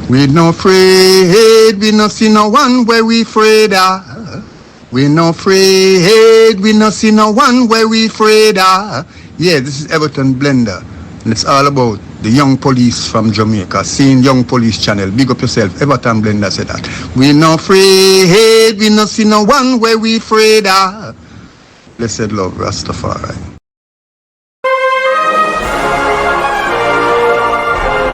We no afraid, we no see no one where we afraid of. We no afraid, we no see no one where we afraid of. Yeah, this is Everton Blender, and it's all about the young police from Jamaica, seeing Young Police Channel. Big up yourself, Everton Blender said that. We no afraid, we no see no one where we afraid of. Blessed love, Rastafari.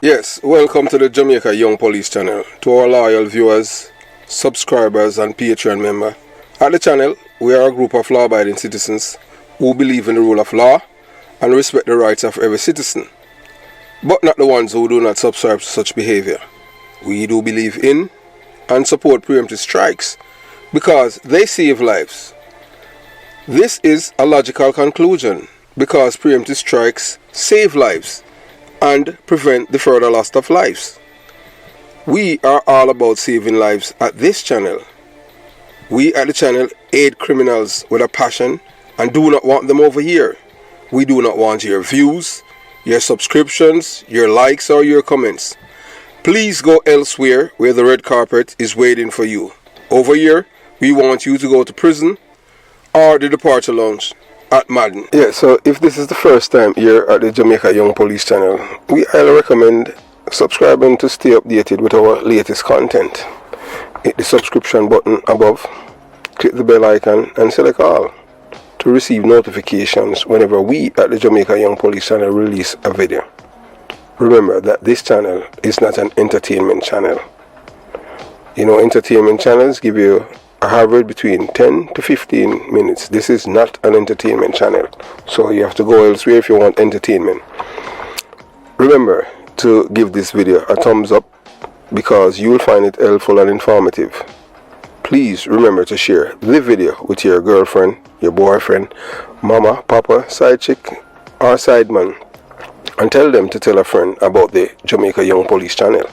Yes, welcome to the Jamaica Young Police Channel. To our loyal viewers, subscribers and Patreon members. At the channel, we are a group of law-abiding citizens who believe in the rule of law and respect the rights of every citizen, but not the ones who do not subscribe to such behavior. We do believe in and support preemptive strikes because they save lives. This is a logical conclusion because preemptive strikes save lives and prevent the further loss of lives. We are all about saving lives at this channel. We at the channel aid criminals with a passion and do not want them over here. We do not want your views, your subscriptions, your likes or your comments. Please go elsewhere where the red carpet is waiting for you. Over here, we want you to go to prison or the departure lounge at Madden. Yeah, so if this is the first time you're at the Jamaica Young Police Channel, we highly recommend subscribing to stay updated with our latest content. Hit the subscription button above, click the bell icon and select all to receive notifications whenever we at the Jamaica Young Police Channel release a video. Remember that this channel is not an entertainment channel. You know, entertainment channels give you an average between 10 to 15 minutes. This is not an entertainment channel, so you have to go elsewhere if you want entertainment. Remember to give this video a thumbs up because you will find it helpful and informative. Please remember to share the video with your girlfriend, your boyfriend, mama, papa, side chick or side man, and tell them to tell a friend about the Jamaica Young Police Channel.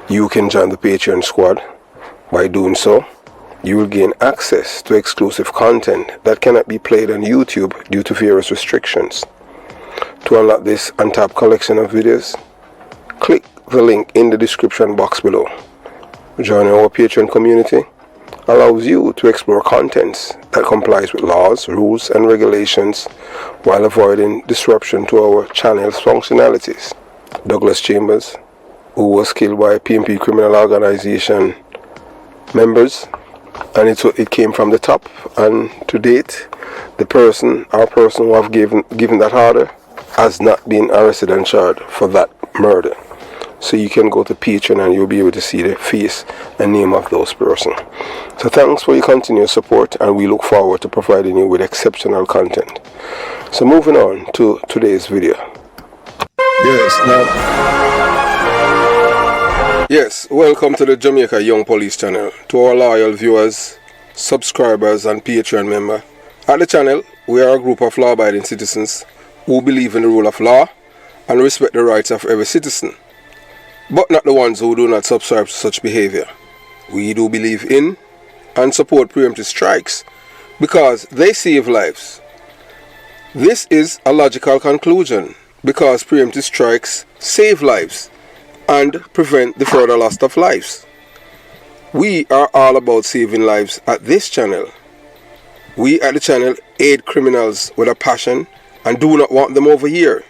You can join the Patreon squad. By doing so, you will gain access to exclusive content that cannot be played on YouTube due to various restrictions. To unlock this untapped collection of videos, click the link in the description box below. Joining our Patreon community allows you to explore contents that complies with laws, rules and regulations while avoiding disruption to our channel's functionalities. Douglas Chambers, who was killed by PMP criminal organization members, and it came from the top, and to date the person who have given that order has not been arrested and charged for that murder. So you can go to Patreon and you'll be able to see the face and name of those persons. So thanks for your continued support, and we look forward to providing you with exceptional content. So moving on to today's video. Yes, welcome to the Jamaica Young Police Channel. To our loyal viewers, subscribers and Patreon members. At the channel, we are a group of law-abiding citizens who believe in the rule of law and respect the rights of every citizen, but not the ones who do not subscribe to such behavior. We do believe in and support preemptive strikes because they save lives. This is a logical conclusion because preemptive strikes save lives and prevent the further loss of lives. We are all about saving lives at this channel. We at the channel aid criminals with a passion and do not want them over here.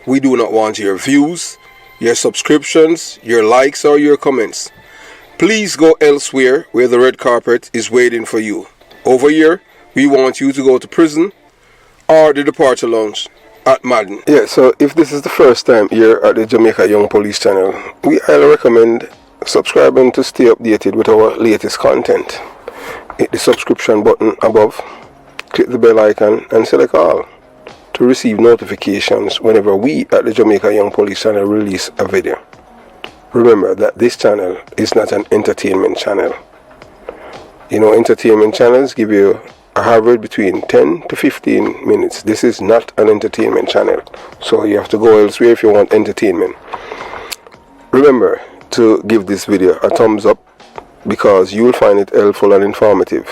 We do not want your views, your subscriptions, your likes or your comments. Please go elsewhere where the red carpet is waiting for you. Over here, we want you to go to prison or the departure lounge at Madden. Yeah, so if this is the first time you're at the Jamaica Young Police Channel, we highly recommend subscribing to stay updated with our latest content. Hit the subscription button above, click the bell icon and select all to receive notifications whenever we at the Jamaica Young Police Channel release a video. Remember that this channel is not an entertainment channel. You know, entertainment channels give you an average between 10 to 15 minutes. This is not an entertainment channel, so you have to go elsewhere if you want entertainment. Remember to give this video a thumbs up because you will find it helpful and informative.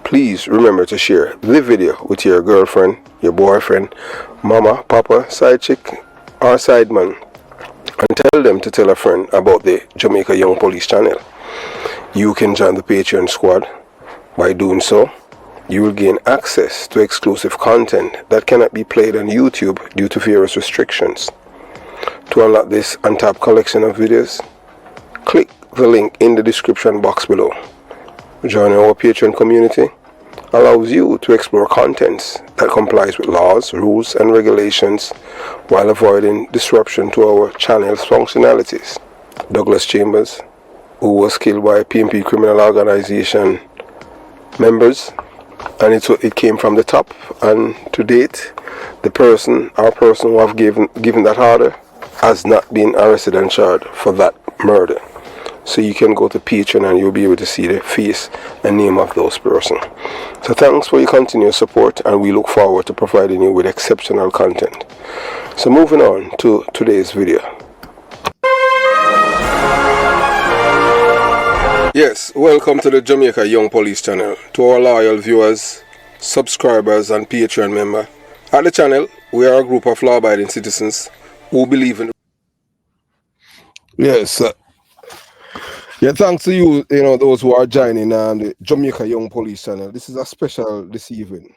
Please remember to share the video with your girlfriend, your boyfriend, mama, papa, side chick or side man, and tell them to tell a friend about the Jamaica Young Police channel. You can join the Patreon squad. By doing so, you will gain access to exclusive content that cannot be played on YouTube due to various restrictions. To unlock this untapped collection of videos, click the link in the description box below. Joining our Patreon community allows you to explore contents that complies with laws, rules, and regulations while avoiding disruption to our channel's functionalities. Douglas Chambers, who was killed by PMP criminal organization members, and it came from the top, and to date the person who have given that order has not been arrested and charged for that murder. So you can go to Patreon and you'll be able to see the face and name of those persons. So thanks for your continued support, and we look forward to providing you with exceptional content. So moving on to today's video. Yes, welcome to the Jamaica Young Police channel. To our loyal viewers, subscribers and Patreon member. At the channel, we are a group of law-abiding citizens who believe in... Yes, yeah, thanks to you, those who are joining the Jamaica Young Police channel. This is a special this evening.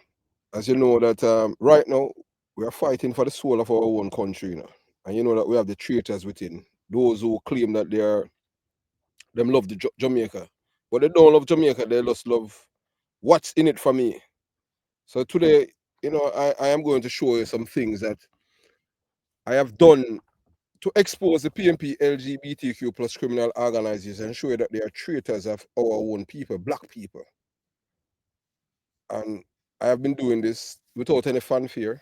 As you know that right now, we are fighting for the soul of our own country, and you know that we have the traitors within. Those who claim that them love the Jamaica. But they don't love Jamaica, they just love what's in it for me. So today, I am going to show you some things that I have done to expose the PMP LGBTQ plus criminal organizations and show you that they are traitors of our own people, black people. And I have been doing this without any fanfare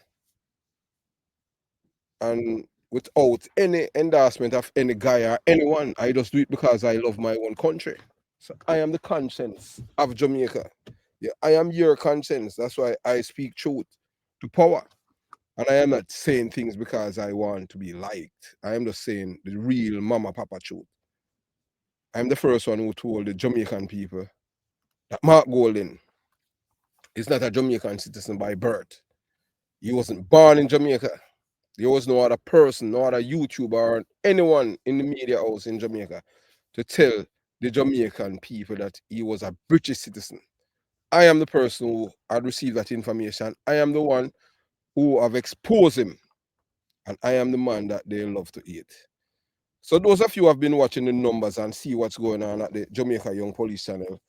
and without any endorsement of any guy or anyone. I just do it because I love my own country. So I am the conscience of Jamaica. Yeah, I am your conscience. That's why I speak truth to power. And I am not saying things because I want to be liked. I am just saying the real mama papa truth. I'm the first one who told the Jamaican people that Mark Golding is not a Jamaican citizen by birth. He wasn't born in Jamaica. There was no other person, no other YouTuber or anyone in the media house in Jamaica to tell the Jamaican people that he was a British citizen. I am the person who had received that information. I am the one who have exposed him. And I am the man that they love to eat. So those of you who have been watching the numbers and see what's going on at the Jamaica Young Police channel,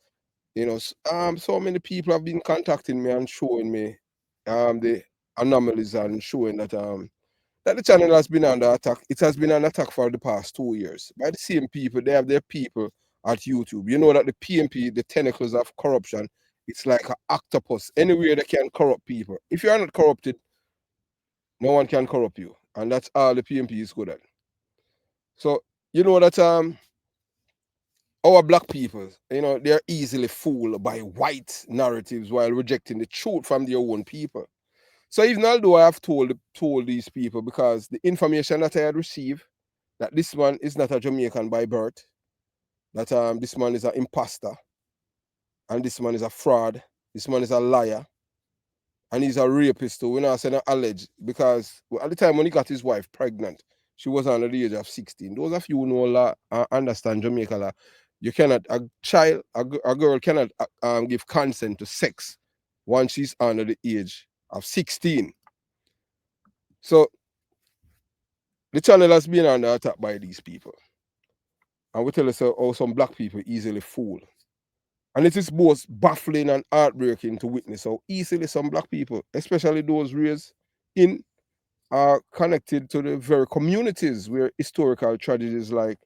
so many people have been contacting me and showing me the anomalies and showing that that the channel has been under attack. It has been under attack for the past 2 years by the same people. They have their people at YouTube. You know that the PMP, the tentacles of corruption, it's like an octopus. Anywhere they can corrupt people. If you are not corrupted, no one can corrupt you. And that's all the PMP is good at. So, you know that our black people, they're easily fooled by white narratives while rejecting the truth from their own people. So even although I have told these people, because the information that I had received, that this man is not a Jamaican by birth, that this man is an imposter, and this man is a fraud, this man is a liar, and he's a rapist too. We're not saying alleged, because at the time when he got his wife pregnant, she was under the age of 16. Those of you who know law understand Jamaica law, you cannot, a girl cannot give consent to sex once she's under the age of 16. So the channel has been under attack by these people. And we tell us how some black people easily fool. And it is both baffling and heartbreaking to witness how easily some black people, especially those raised in, are connected to the very communities where historical tragedies like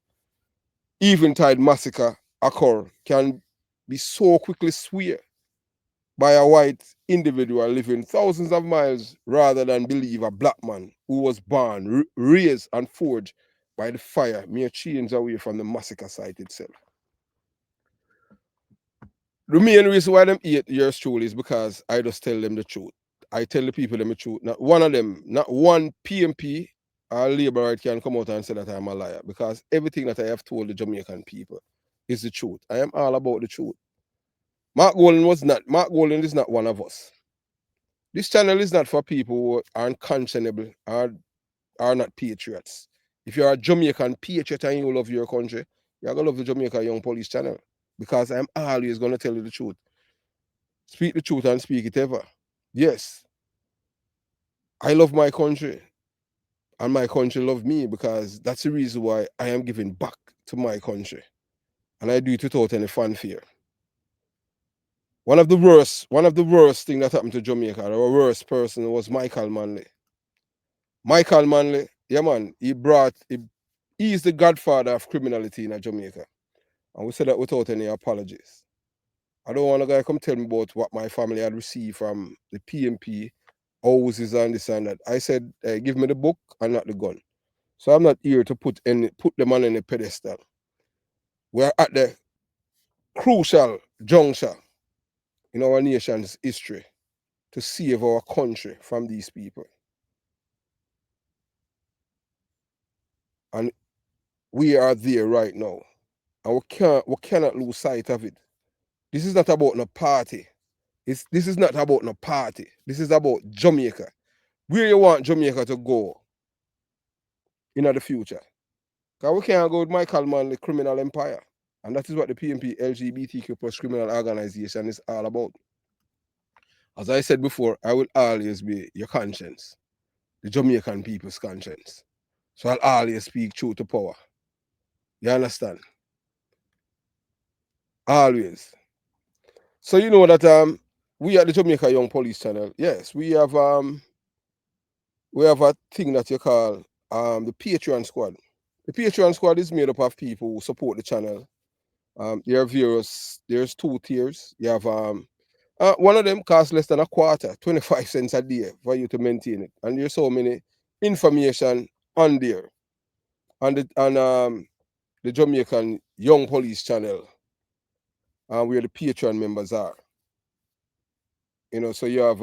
Eventide massacre occur, can be so quickly swayed by a white individual living thousands of miles rather than believe a black man who was born, raised, and forged by the fire mere chains away from the massacre site itself. The main reason why them hate yours truly is because I just tell them the truth. I tell the people them the truth. Not one of them, not one PMP or Labour right can come out and say that I'm a liar, because everything that I have told the Jamaican people is the truth. I am all about the truth. Mark Golding is not one of us. This channel is not for people who are unconscionable or are not patriots. If you're a Jamaican patriot and you love your country, you're going to love the Jamaica Young Police channel, because I'm always going to tell you the truth. Speak the truth and speak it ever. Yes, I love my country, and my country love me, because that's the reason why I am giving back to my country. And I do it without any fanfare. One of the worst thing that happened to Jamaica, the worst person, was Michael Manley. Michael Manley, yeah man, he's the godfather of criminality in Jamaica. And we said that without any apologies. I don't want a guy come tell me about what my family had received from the PMP, houses and this and that. I said, give me the book and not the gun. So I'm not here to put the man in a pedestal. We're at the crucial juncture in our nation's history to save our country from these people. And we are there right now. And we cannot lose sight of it. This is not about no party. This is not about no party. This is about Jamaica. Where you want Jamaica to go in the future. Because we can't go with Michael Manley criminal empire. And that is what the PMP LGBTQ plus criminal organization is all about. As I said before, I will always be your conscience, the Jamaican people's conscience. So I'll always speak truth to power. You understand? Always. So you know that we at the Jamaica Young Police channel, yes, we have a thing that you call the Patreon squad. The Patreon squad is made up of people who support the channel. There's 2 tiers. You have one of them costs less than a quarter, 25 cents a day for you to maintain it. And there's so many information on there. On the Jamaican Young Police channel, where the Patreon members are. You know, so you have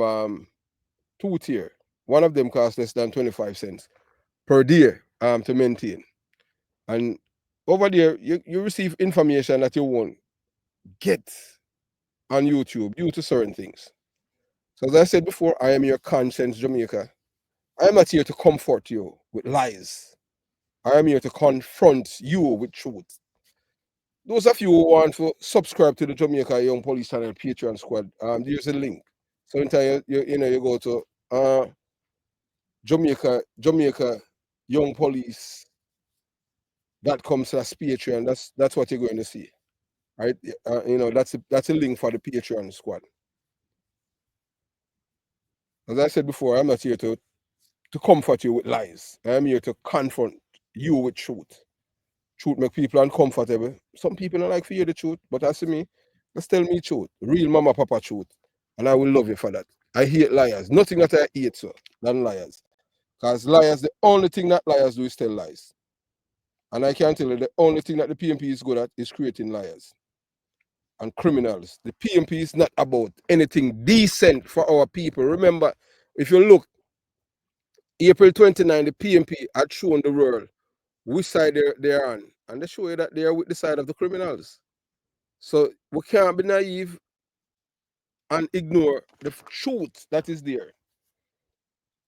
2 tier. One of them costs less than 25 cents per day to maintain. And over there, you receive information that you won't get on YouTube due to certain things. So as I said before, I am your conscience, Jamaica. I am not here to comfort you with lies. I am here to confront you with truth. Those of you who want to subscribe to the Jamaica Young Police Channel Patreon squad, there's a link. So anytime you go to Jamaica Young Police .com/Patreon. That's what you're going to see, right? That's a link for the Patreon squad. As I said before, I'm not here to comfort you with lies. I'm here to confront you with truth. Truth make people uncomfortable. Some people don't like to hear the truth, but as for me, just tell me truth. Real mama papa truth. And I will love you for that. I hate liars. Nothing that I hate, sir, than liars. Because liars, the only thing that liars do is tell lies. And I can tell you the only thing that the PMP is good at is creating liars and criminals. The PMP is not about anything decent for our people. Remember, if you look, April 29, the PMP had shown the world which side they're on. And they show you that they are with the side of the criminals. So we can't be naive and ignore the truth that is there.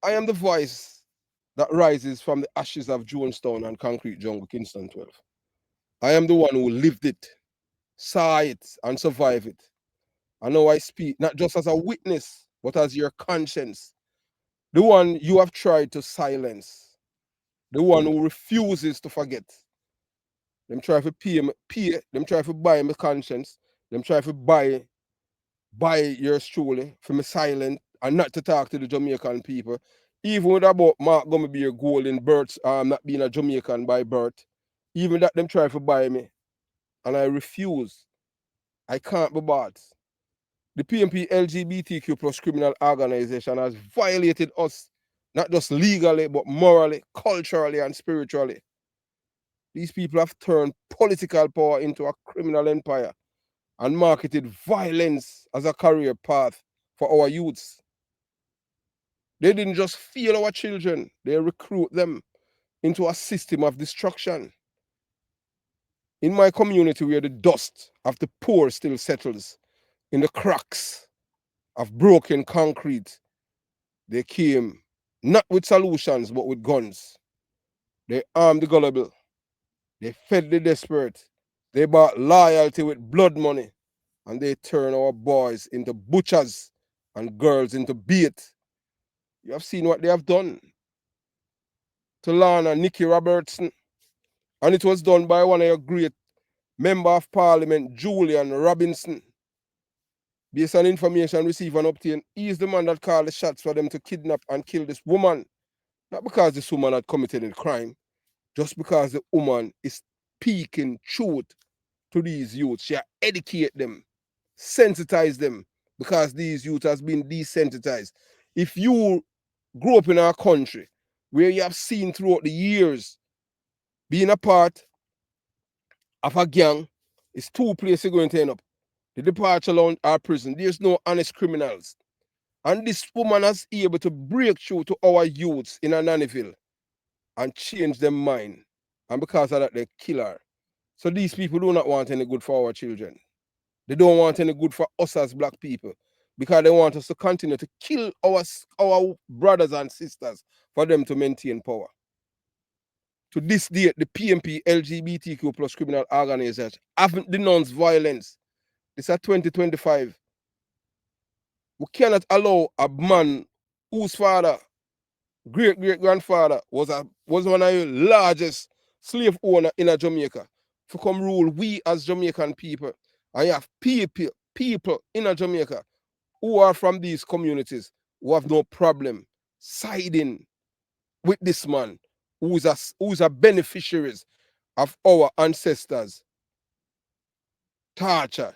I am the voice that rises from the ashes of Jonestown and Concrete Jungle, Kingston 12. I am the one who lived it, saw it, and survived it. I know I speak not just as a witness, but as your conscience. The one you have tried to silence. The one who refuses to forget. Them try to them try to buy my conscience. Them try to buy yours truly from me silent and not to talk to the Jamaican people. Even with about Mark gonna be a goal in birth, not being a Jamaican by birth. Even that them try to buy me. And I refuse. I can't be bought. The PMP LGBTQ plus criminal organization has violated us, not just legally, but morally, culturally, and spiritually. These people have turned political power into a criminal empire and marketed violence as a career path for our youths. They didn't just fail our children, they recruit them into a system of destruction. In my community, where the dust of the poor still settles in the cracks of broken concrete, they came not with solutions, but with guns. They armed the gullible. They fed the desperate. They bought loyalty with blood money. And they turn our boys into butchers and girls into bait. You have seen what they have done to Lana Nikki Robertson. And it was done by one of your great Member of Parliament, Julian Robinson. Based on information received and obtained, he is the man that called the shots for them to kidnap and kill this woman. Not because this woman had committed a crime, just because the woman is speaking truth to these youths. She educate them, sensitize them, because these youth has been desensitized. If you grew up in our country where you have seen throughout the years being a part of a gang, it's two places you're going to end up. The departure lounge or prison. There's no honest criminals. And this woman has able to break through to our youths in Ananiville and change their mind. And because of that, they kill her. So these people do not want any good for our children. They don't want any good for us as black people, because they want us to continue to kill our brothers and sisters for them to maintain power. To this date, the PMP LGBTQ plus criminal organization haven't denounced violence. This is 2025. We cannot allow a man whose father, great-great-grandfather, was one of the largest slave owner in Jamaica to come rule we as Jamaican people. And you have people in Jamaica who are from these communities who have no problem siding with this man who's a beneficiaries of our ancestors. Torture,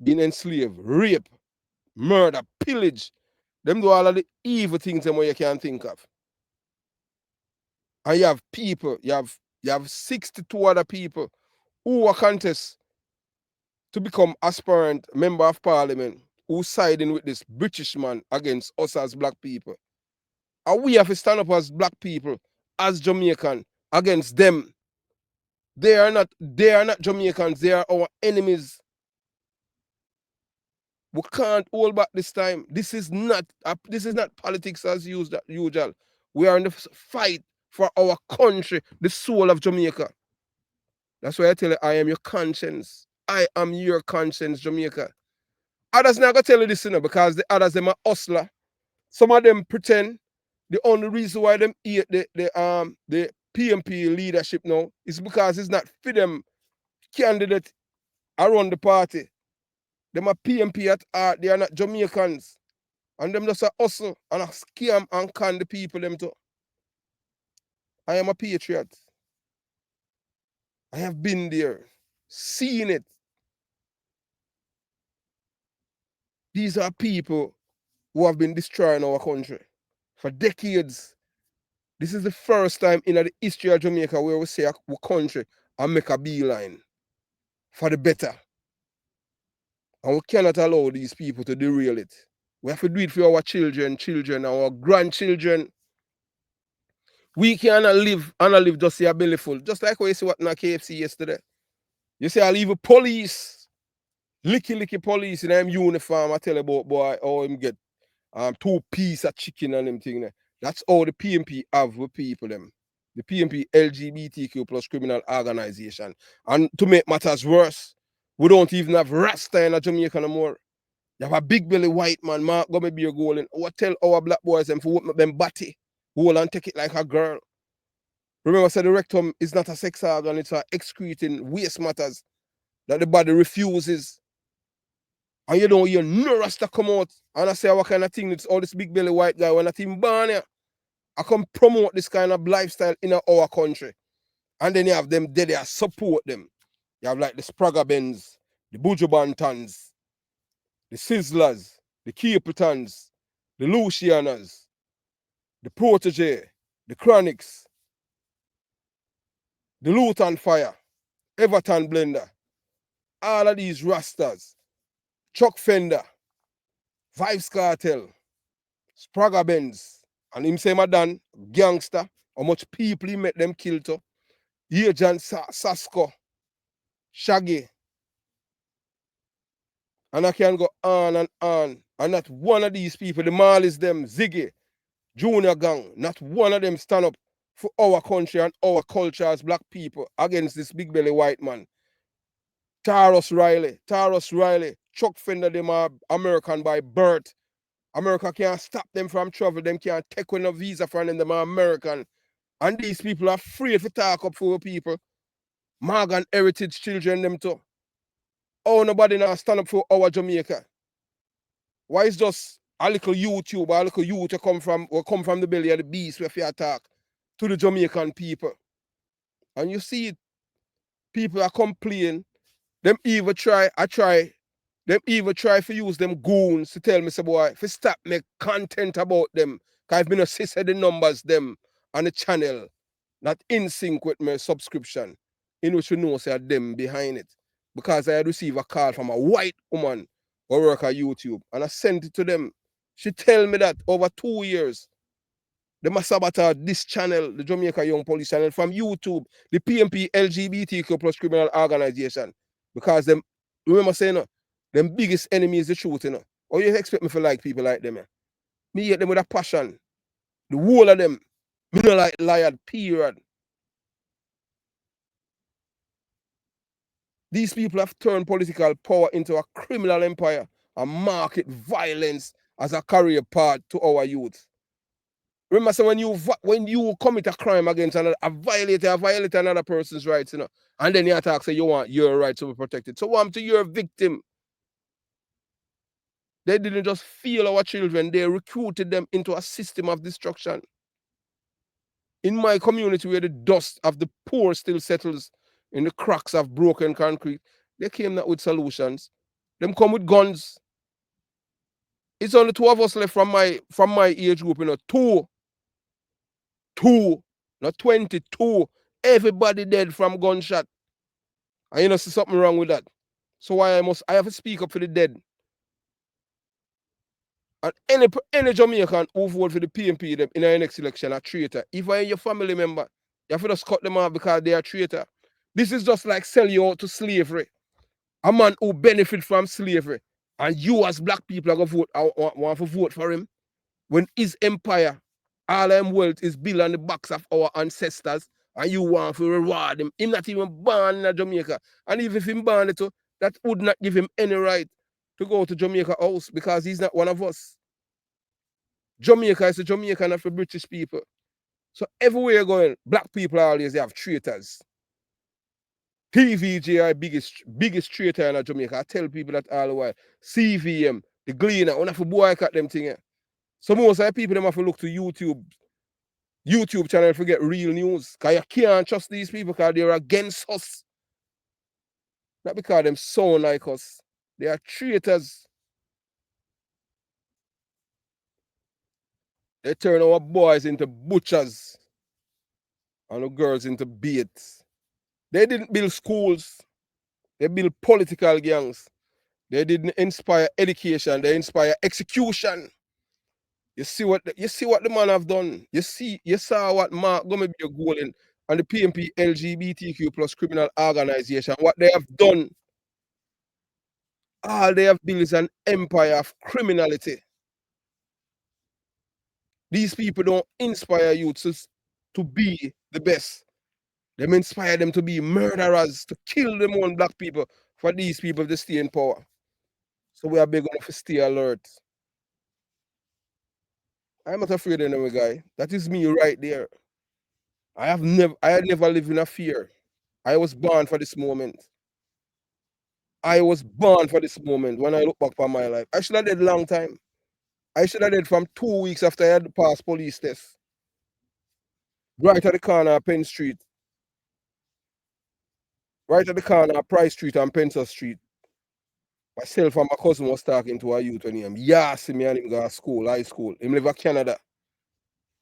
being enslaved, rape, murder, pillage. Them do all of the evil things that you can think of. And you have people, you have 62 other people who are contest to become aspirant member of parliament who siding with this British man against us as black people. And we have to stand up as black people, as Jamaican, against them. They are not Jamaicans, they are our enemies. We can't hold back this time. This is not politics as usual. We are in the fight for our country, the soul of Jamaica. That's why I tell you, I am your conscience. I am your conscience, Jamaica. Others not gonna tell you this, because the others them are hustler. Some of them pretend the only reason why them hate the PMP leadership now is because it's not for them candidate around the party. Them are PMP at heart, they are not Jamaicans. And them just a hustle and a scam and con the people them too. I am a patriot. I have been there, seen it. These are people who have been destroying our country for decades. This is the first time in the history of Jamaica where we say our country and make a beeline for the better. And we cannot allow these people to derail it. We have to do it for our children, our grandchildren. We cannot live just see a belly full. Just like what you see what in a KFC yesterday. You say I leave a police, licky police in them uniform. I tell you about boy how him get 2 pieces of chicken and them thing there. That's all the PMP have with people them. The PMP LGBTQ plus criminal organization. And to make matters worse, we don't even have Rasta in Jamaica no more. You have a big belly white man, Mark gonna be a goal in. What tell our black boys them for open up them body, hold and take it like a girl. Remember, I said the rectum is not a sex organ, it's a excreting waste matters that the body refuses. And you don't hear no Rasta come out and I say what kind of thing it's all this big belly white guy when I team born here. I come promote this kind of lifestyle in our country. And then you have them there, they support them. You have like the Sprague Benz, the Buju Bantans, the Sizzlers, the Capletons, the Lucianas, the Protege, the Chronics, the Luton Fire, Everton Blender, all of these Rastas, Chuck Fender, Vibes Cartel, Sprague Benz, and him say, Madan, gangster, how much people he met them kill to. Agent Sasko, Shaggy, and I can go on and on. And not one of these people, the Marleys them, Ziggy, Junior Gang, not one of them stand up for our country and our culture as black people against this big belly white man. Taros Riley, Chuck Fender, them are American by birth. America can't stop them from travel. Them can't take away no visa from them. Them are American. And these people are afraid to talk up for people. Morgan heritage children, them too. Oh, nobody now stand up for our Jamaica. Why is just a little YouTube or a little youth to come from the belly of the beast where you attack to the Jamaican people? And you see it, people are complaining. Them even try to use them goons to tell me, say, boy, if you stop make content about them, because I've been assisted the numbers them on the channel, not in sync with my subscription, in which you know say them behind it. Because I had received a call from a white woman who work at YouTube, and I sent it to them. She tell me that over 2 years, they must sabotage this channel, the Jamaica Young Police channel, from YouTube, the PMP LGBTQ plus criminal organization. Because them, remember saying, no, them biggest enemy is the truth, you know. Or you expect me to like people like them, eh? Me hate them with a passion. The whole of them. Me not like liar, period. These people have turned political power into a criminal empire and market violence as a career path to our youth. Remember, so when you commit a crime against another, a violate another person's rights, you know, and then you attack, say you want your rights to be protected. So what to your victim? They didn't just feel our children, they recruited them into a system of destruction. In my community, where the dust of the poor still settles in the cracks of broken concrete, they came up with solutions. Them come with guns. It's only 2 of us left from my age group, you know, two, not 22. Everybody dead from gunshot. And you know, see something wrong with that. So why I have to speak up for the dead. And any Jamaican who vote for the PMP them in our next election are traitor. If I your family member, you have to just cut them off because they are traitor. This is just like sell you out to slavery. A man who benefit from slavery. And you as black people are going to want to vote for him. When his empire, all him wealth is built on the backs of our ancestors, and you want to reward him. Him not even born in Jamaica. And even if him born it, that would not give him any right to go to Jamaica house because he's not one of us. Jamaica is a Jamaican of the British people. So everywhere you're going, black people always have traitors. PVJ are biggest traitor in Jamaica. I tell people that all the while. CVM, the Gleaner, one of the boycott them thing. So most of the people them have to look to YouTube channel to get real news. Because you can't trust these people because they're against us. Not because them sound like us. They are traitors. They turn our boys into butchers and the girls into baits. They didn't build schools. They built political gangs. They didn't inspire education. They inspire execution. You see what the man have done. You saw what Mark gonna be a goal in and the PMP LGBTQ plus criminal organization. What they have done. All they have built is an empire of criminality. These people don't inspire youths to be the best. They inspire them to be murderers, to kill them own black people for these people to stay in power. So we are begging to stay alert. I'm not afraid of any guy. That is me right there. I had never lived in a fear. I was born for this moment. I was born for this moment when I look back on my life. I should have did long time. I should have did from 2 weeks after I had passed police test. Right at the corner of Penn Street. Right at the corner of Price Street and Pencer Street. Myself and my cousin was talking to a youth when him. Yeah, see me and him go to school, high school. Him live in Canada.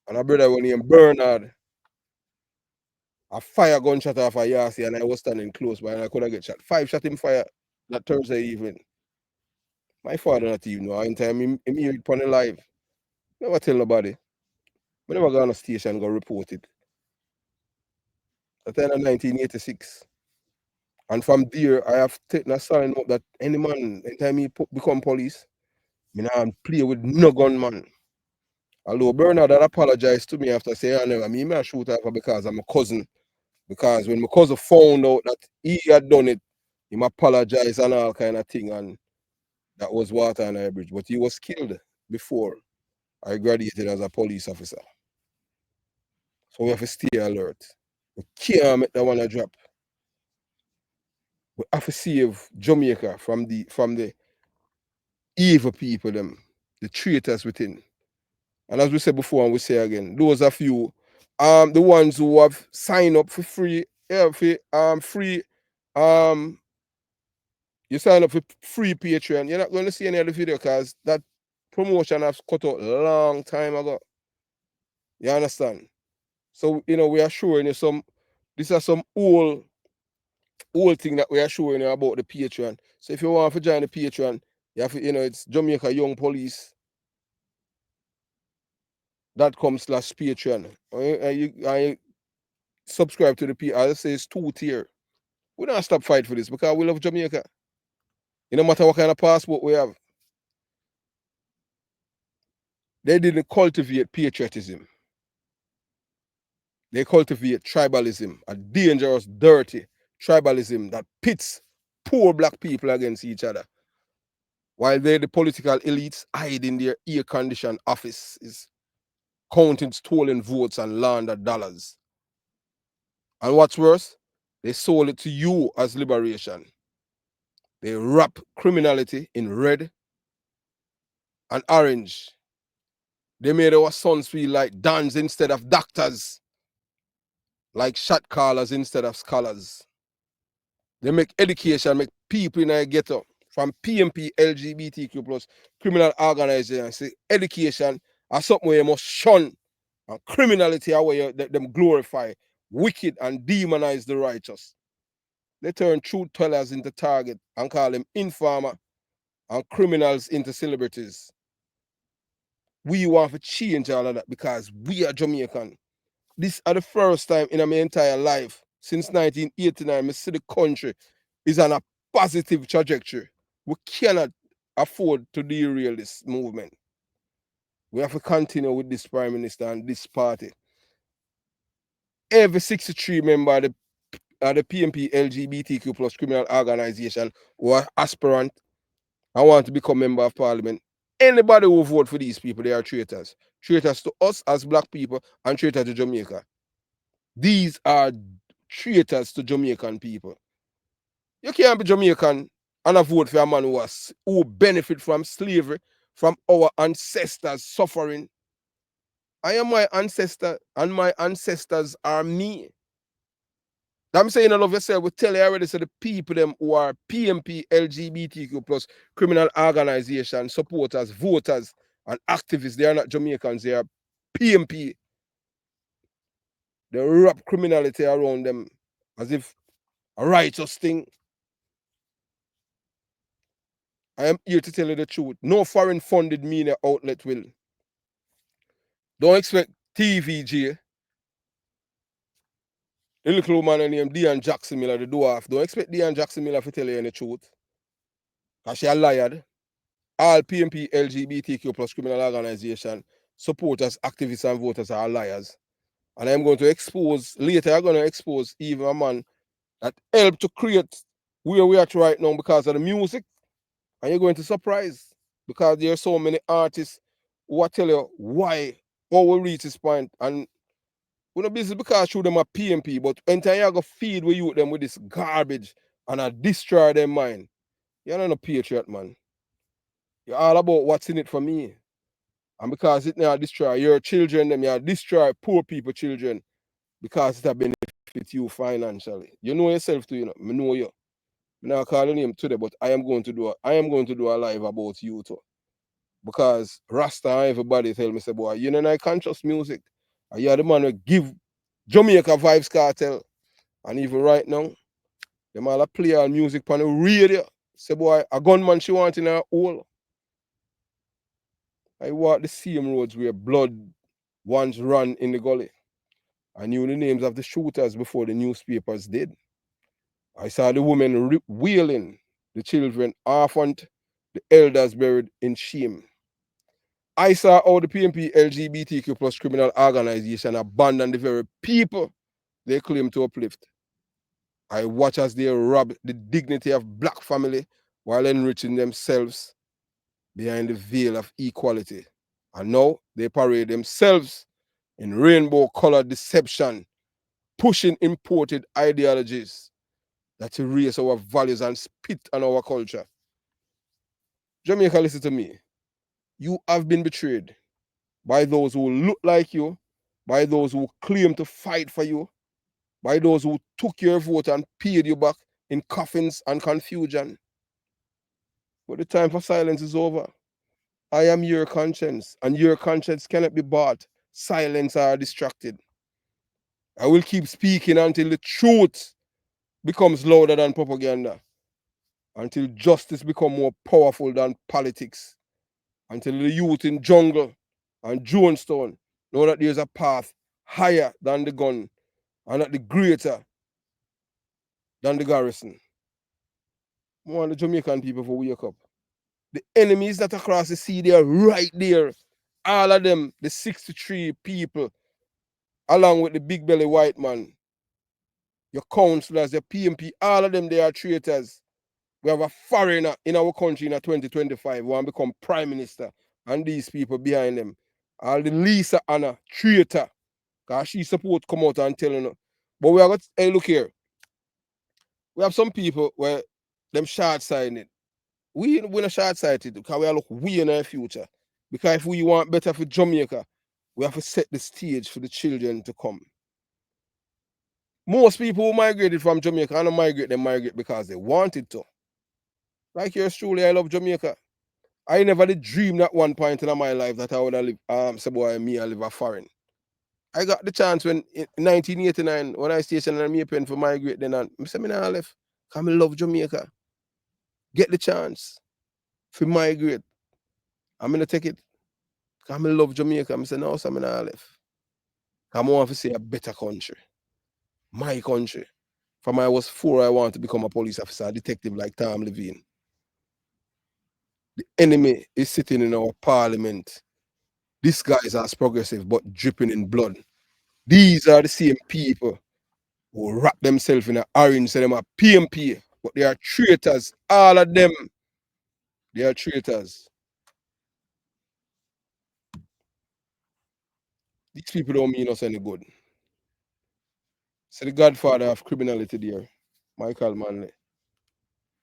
And a brother when him Bernard. A fire gunshot off a Yasi and I was standing close by and I couldn't get shot. 5 shot him fire that Thursday evening. My father not even know. In time him hear it on the live. Never tell nobody. I never go on a station and go report it. That time in 1986. And from there, I have taken a sign up that any man, anytime he become police, me nah play with no gunman. Although Bernard had apologized to me after saying, I never me I shoot her because I'm a cousin. Because when my cousin found out that he had done it, he apologized and all kind of thing, and that was water under the bridge. But he was killed before I graduated as a police officer. So we have to stay alert. We can't make that one a drop. We have to save Jamaica from the evil people, them, the traitors within. And as we said before, and we say again, those of you, the ones who have signed up for free, you sign up for free Patreon, you're not going to see any of the video because that promotion has cut out a long time ago. You understand? So, we are showing you these are some old thing that we are showing you about the Patreon. So if you want to join the Patreon, you have to, it's Jamaica Young Police.com/Patreon. I subscribe to the Patreon. I say it's 2-tier. We don't stop fight for this because we love Jamaica. No matter what kind of passport we have. They didn't cultivate patriotism. They cultivate tribalism, a dangerous, dirty tribalism that pits poor black people against each other. While they, the political elites, hide in their air-conditioned offices, counting stolen votes and laundered dollars. And what's worse, they sold it to you as liberation. They wrap criminality in red and orange. They made our sons feel like dons instead of doctors, like shot callers instead of scholars. They make education, make people in a ghetto from PMP, LGBTQ plus criminal organizations. Say education are something where you must shun, and criminality are where them glorify, wicked and demonize the righteous. They turn truth tellers into target and call them informer and criminals into celebrities. We want to change all of that because we are Jamaican. This is the first time in my entire life since 1989 I see the country is on a positive trajectory. We cannot afford to derail this movement. We have to continue with this Prime Minister and this party. Every 63 member of the PMP LGBTQ plus criminal organization who are aspirant and want to become member of parliament. Anybody who vote for these people, they are traitors. Traitors to us as black people and traitors to Jamaica. These are traitors to Jamaican people. You can't be Jamaican and vote for a man who benefit from slavery, from our ancestors suffering. I am my ancestor, and my ancestors are me. I'm saying I love yourself. We tell you already, so the people them who are PMP, LGBTQ plus criminal organization supporters, voters, and activists, they are not Jamaicans, they are PMP. They wrap criminality around them as if a righteous thing. I am here to tell you the truth. No foreign funded media outlet will. Don't expect TVG, the little man named Dean Jackson Miller, the dwarf. Don't expect Dean Jackson Miller to tell you any truth. Because she a liar. All PMP LGBTQ plus criminal organization supporters, activists, and voters are liars. And I'm going to expose, later I'm going to expose even a man that helped to create where we are at right now because of the music. And you're going to surprise because there are so many artists who will tell you why, how we reach this point. And we're not busy because show them a PMP, but entire you go feed we youth them with this garbage and I destroy their mind. You're not a patriot, man. You're all about what's in it for me. And because it now destroy your children, them you destroy poor people children because it benefit you financially. You know yourself too, you know. I know you. I'm not calling him today, but I am going to do a live about you too. Because Rasta and everybody tell me, say, boy, you know I conscious music. And you're the man who give Jamaica Vibes Cartel. And even right now, them all play all music on the radio. Say, boy, a gunman she want in her hole. I walk the same roads where blood once ran in the gully. I knew the names of the shooters before the newspapers did. I saw the women wailing, the children orphaned, the elders buried in shame. I saw how the PNP LGBTQ plus criminal organization abandoned the very people they claim to uplift. I watch as they rob the dignity of black family while enriching themselves behind the veil of equality. And now they parade themselves in rainbow-colored deception, pushing imported ideologies that erase our values and spit on our culture. Jamaica, listen to me. You have been betrayed by those who look like you, by those who claim to fight for you, by those who took your vote and paid you back in coffins and confusion. But the time for silence is over. I am your conscience, and your conscience cannot be bought, silenced, or distracted. I will keep speaking until the truth becomes louder than propaganda, until justice becomes more powerful than politics, until the youth in Jungle and Jonestown know that there's a path higher than the gun and that the greater than the garrison. I want the Jamaican people to wake up. The enemies that across the sea, they are right there. All of them, the 63 people, along with the big belly white man, your councillors, your PMP, all of them, they are traitors. We have a foreigner in our country in 2025 who want to become prime minister, and these people behind them. All the Lisa Anna, traitor, because she supposed to come out and tell you. But we have got, hey, look here. We have some people where them short-sighted. We're not short-sighted because we are look we in our future. Because if we want better for Jamaica, we have to set the stage for the children to come. Most people who migrated from Jamaica and migrate, they migrate because they wanted to. Like yours truly, I love Jamaica. I never did dream at one point in my life that I would have lived, say boy, me, I live a foreign. I got the chance when in 1989, when I stationed in Pen for migrate then, and I said, I left because I love Jamaica. Get the chance for migrate. I'm going to take it because I love Jamaica. I said, no, so I'm not left. I want to see a better country. My country. From I was 4, I want to become a police officer, a detective like Tom Levine. The enemy is sitting in our parliament. These guys are progressive but dripping in blood. These are the same people who wrap themselves in an orange, say them are PMP, but they are traitors. All of them, they are traitors. These people don't mean us any good. So the godfather of criminality there, Michael Manley.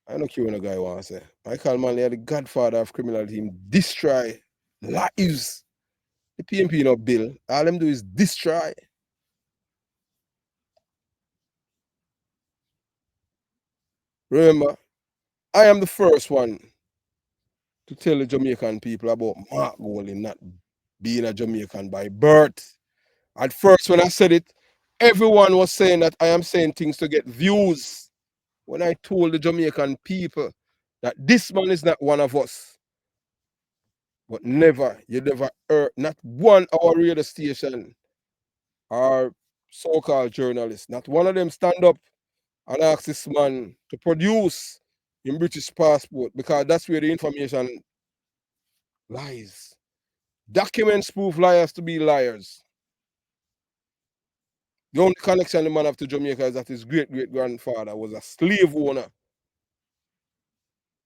I don't care what a guy wants to say. Michael Manley is the godfather of criminality. Him destroy lives. The PMP no bill. All them do is destroy. Remember, I am the first one to tell the Jamaican people about Mark Golding not being a Jamaican by birth. At first, when I said it, everyone was saying that I am saying things to get views. When I told the Jamaican people that this man is not one of us, but never, you never heard, not one our radio station or so-called journalists, not one of them stand up and ask this man to produce in British passport because that's where the information lies. Documents prove liars to be liars. The only connection the man have to Jamaica is that his great-great-grandfather was a slave owner.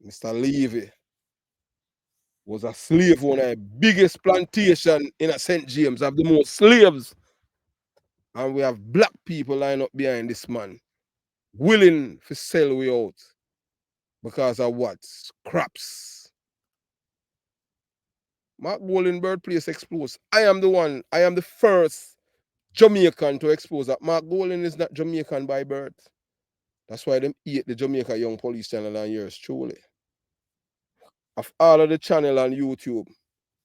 Mr. Levy was a slave owner, biggest plantation in a St. James, have the most slaves. And we have black people lined up behind this man, willing to sell we out because of what? Scraps. Mark Golding birthplace exposed. I am the one, I am the first Jamaican to expose that Mark Golding is not Jamaican by birth. That's why them eat the Jamaica Young Police channel and yours truly. Of all of the channel on YouTube,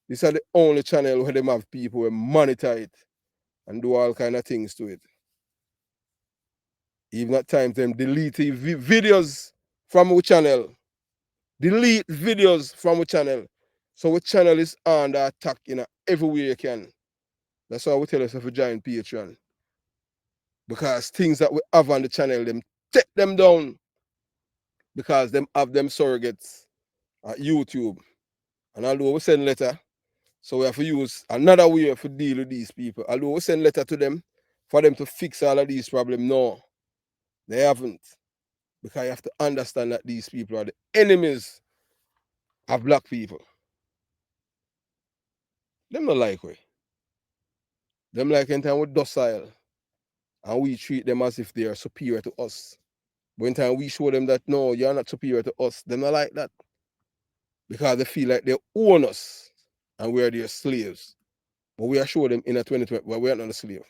these are the only channel where them have people who monitor it and do all kind of things to it. Even at times them delete videos from our channel. Delete videos from our channel. So our channel is under attack in every way you can. That's why we tell us if we join Patreon. Because things that we have on the channel, them take them down. Because them have them surrogates at YouTube. And although we send letter, So we have to use another way to deal with these people. Although we send letter to them for them to fix all of these problems, no, they haven't. Because you have to understand that these people are the enemies of black people. Them not like we. Them like in time we're docile and we treat them as if they are superior to us. But in time we show them that no, you're not superior to us. Them not like that. Because they feel like they own us and we are their slaves. But we are showing them in a 2020, well, we are not a slave.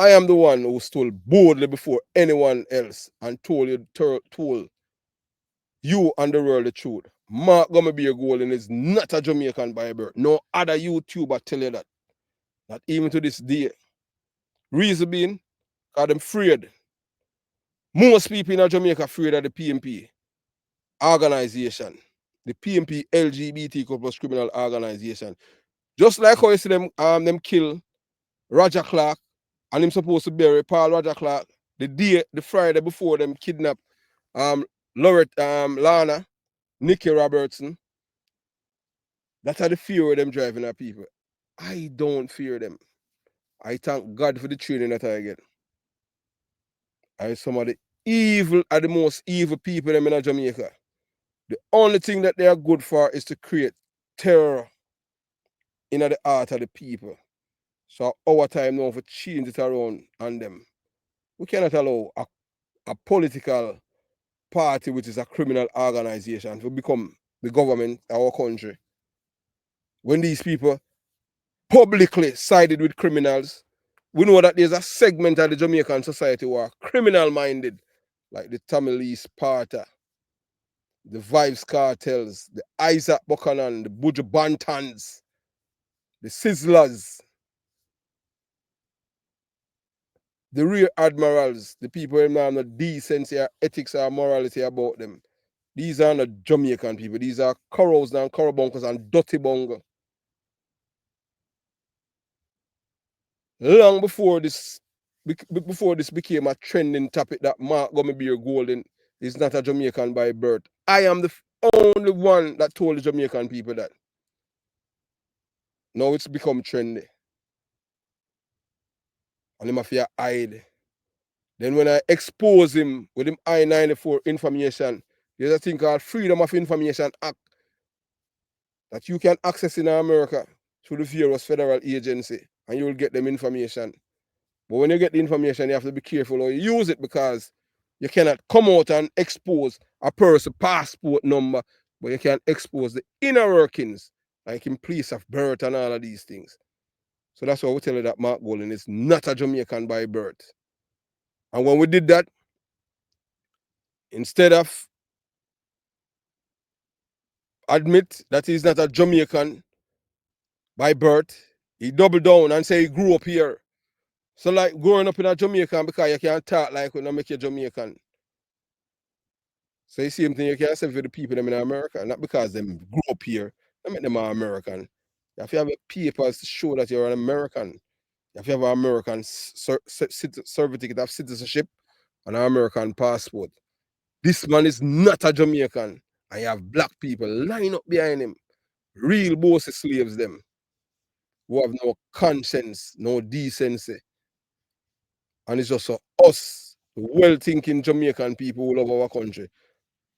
I am the one who stole boldly before anyone else and told you and the world the truth. Mark Gummerbeer Golden is not a Jamaican by birth. No other YouTuber tell you that. Not even to this day. Reason being, because them afraid. Most people in Jamaica afraid of the PMP organization. The PMP LGBTQ plus criminal organization. Just like how you see them kill Roger Clark and him supposed to bury Paul Roger Clark the Friday before them kidnap Lana, Nikki Robertson. That's how the fear of them driving our people. I don't fear them. I thank God for the training that I get. I some of the most evil people them in Jamaica. The only thing that they are good for is to create terror in the heart of the people. So our time now to change it around on them. We cannot allow a political party which is a criminal organization to become the government of our country. When these people publicly sided with criminals, we know that there's a segment of the Jamaican society who are criminal minded, like the Tamilese Parta, the Vibes Cartels, the Isaac Buchanan, the Buju Bantans, the Sizzlers, the real admirals, the people who have no decency or ethics or morality about them. These are not Jamaican people. These are corals and corobunkers and dirty bungle. Long before this became a trending topic that Mark Gummerbeer Golden is not a Jamaican by birth. I am the only one that told the Jamaican people that. Now it's become trendy. And him have to hide. Then when I expose him with him I-94 information, there's a thing called Freedom of Information Act that you can access in America through the various federal agency and you will get them information. But when you get the information, you have to be careful how you use it because you cannot come out and expose a person's passport number, but you can expose the inner workings, like in place of birth and all of these things. So that's why we tell you that Mark Golden is not a Jamaican by birth. And when we did that, instead of admit that he's not a Jamaican by birth, he doubled down and say he grew up here. So like growing up in a Jamaican because you can't talk like when I make you Jamaican. So you see same thing you can't say for the people them in America, not because them grew up here, that make them are American. You have to have papers to show that you're an American. You have to have an American certificate of citizenship and an American passport. This man is not a Jamaican. I have black people line up behind him. Real bossy slaves them. Who have no conscience, no decency. And it's just for us, well-thinking Jamaican people who love our country,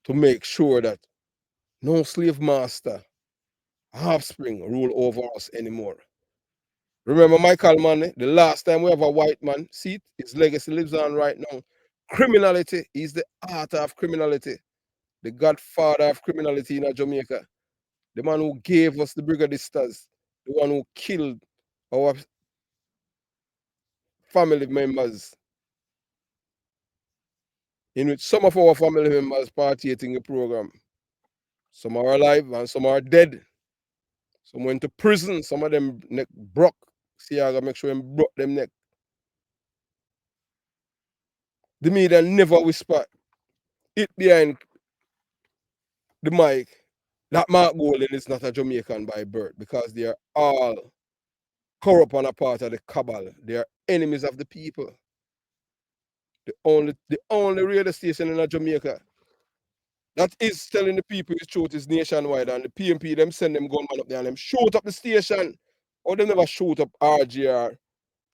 to make sure that no slave master, offspring rule over us anymore. Remember Michael Mann, the last time we have a white man, see it, his legacy lives on right now. Criminality is the art of criminality, the godfather of criminality in Jamaica, the man who gave us the brigadistas, the one who killed our family members, in which some of our family members participated in the program. Some are alive and some are dead. Some went to prison, some of them neck broke. See, I gotta make sure them broke them neck. The media never whisper it behind the mic that Mark Golden is not a Jamaican by birth because they are all corrupt and a part of the cabal. They are enemies of the people. The only radio station in Jamaica that is telling the people his truth is nationwide, and the PMP them send them gunman up there and them shoot up the station. Or they never shoot up RGR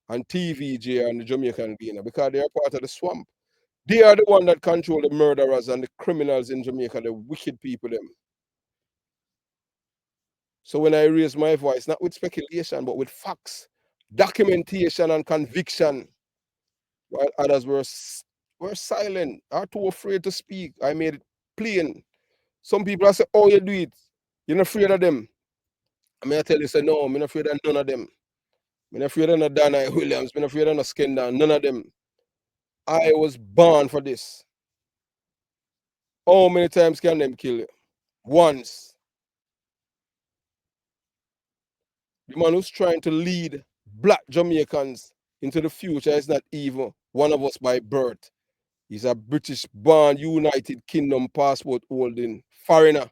and TVJ and the Jamaican Guinea because they are part of the swamp. They are the one that control the murderers and the criminals in Jamaica, the wicked people them. So when I raise my voice, not with speculation, but with facts, documentation and conviction, while others were silent, are too afraid to speak, I made it plain. Some people say, oh, you do it. You're not afraid of them. I mean, I tell you, say, no, I'm not afraid of none of them. I'm not afraid of no Dana Williams. I'm not afraid of no Skenda. None of them. I was born for this. How many times can them kill you? Once. The man who's trying to lead black Jamaicans into the future is not even one of us by birth. He's a British born United Kingdom passport holding foreigner,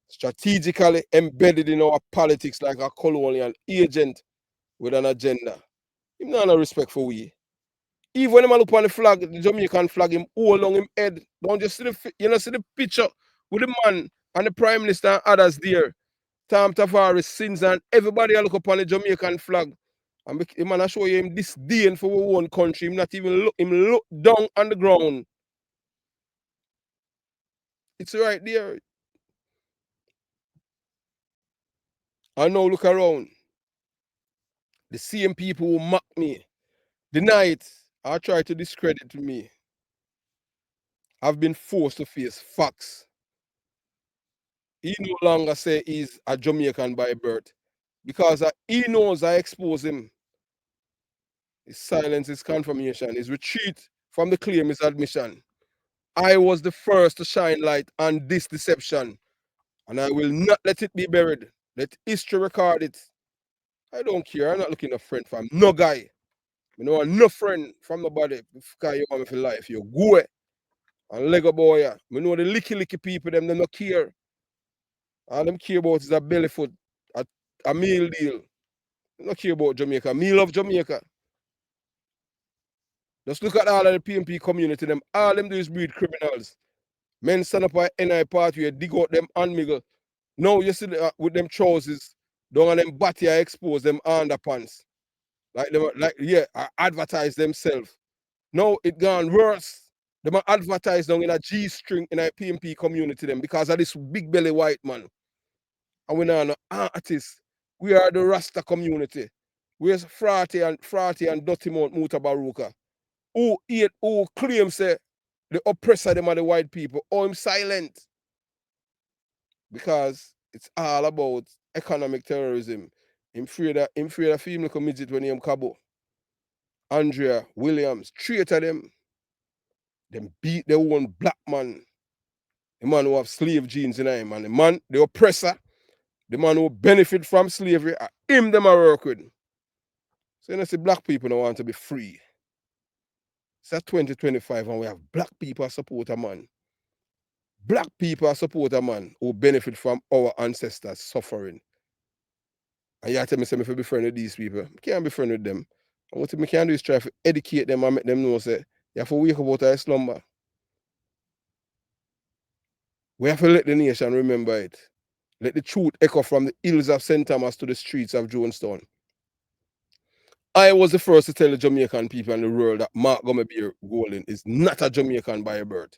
strategically embedded in our politics like a colonial agent with an agenda. Him not no respect for we. Even when him a look on the flag, the Jamaican flag, him all along him head. Don't you see see the picture with the man and the Prime Minister and others there. Tom Tavares, Sins, and everybody a look upon the Jamaican flag. And the man I show you him disdain for our own country. Him not even look, him look down on the ground. It's right there. And now look around. The same people who mock me, deny it, or try to discredit me, have been forced to face facts. He no longer say he's a Jamaican by birth. Because he knows I expose him. His silence is confirmation. His retreat from the claim is admission. I was the first to shine light on this deception, and I will not let it be buried. Let history record it. I don't care. I'm not looking for a friend from no guy. You know, no friend from nobody. Because you want me for life. You go and Lego boy. I know the licky people, them not care. All them care about is a belly foot, a meal deal. They don't care about Jamaica. Me love Jamaica. Just look at all of the PMP community. Them all them do is breed criminals. Men stand up at NI party, dig out them handmiggle. Now you see with them trousers, down on them body, I expose them underpants. Advertise themselves. Now it gone worse. Them are advertised down in a G-string in a PMP community them because of this big belly white man. And we are no artists. We are the Rasta community. Where's Frati and Dirty Mount Muta Baruka? Who claims say the oppressor them are the white people. Oh, I'm silent. Because it's all about economic terrorism. I'm afraid of female midget when I'm Cabo. Andrea Williams, traitor them. Them beat their own black man. The man who have slave genes in him. And the man, the oppressor, the man who benefit from slavery, him them I work with. So you see black people don't want to be free. It's at 2025 and we have black people support a man. Black people support a man who benefit from our ancestors' suffering. And you tell me, say, if I be friend with these people, I can't be friend with them. And what I can do is try to educate them and make them know, say, you have to wake up out of slumber. We have to let the nation remember it. Let the truth echo from the hills of St. Thomas to the streets of Jonestown. I was the first to tell the Jamaican people and the world that Mark Gummerbeer Golden is not a Jamaican by birth,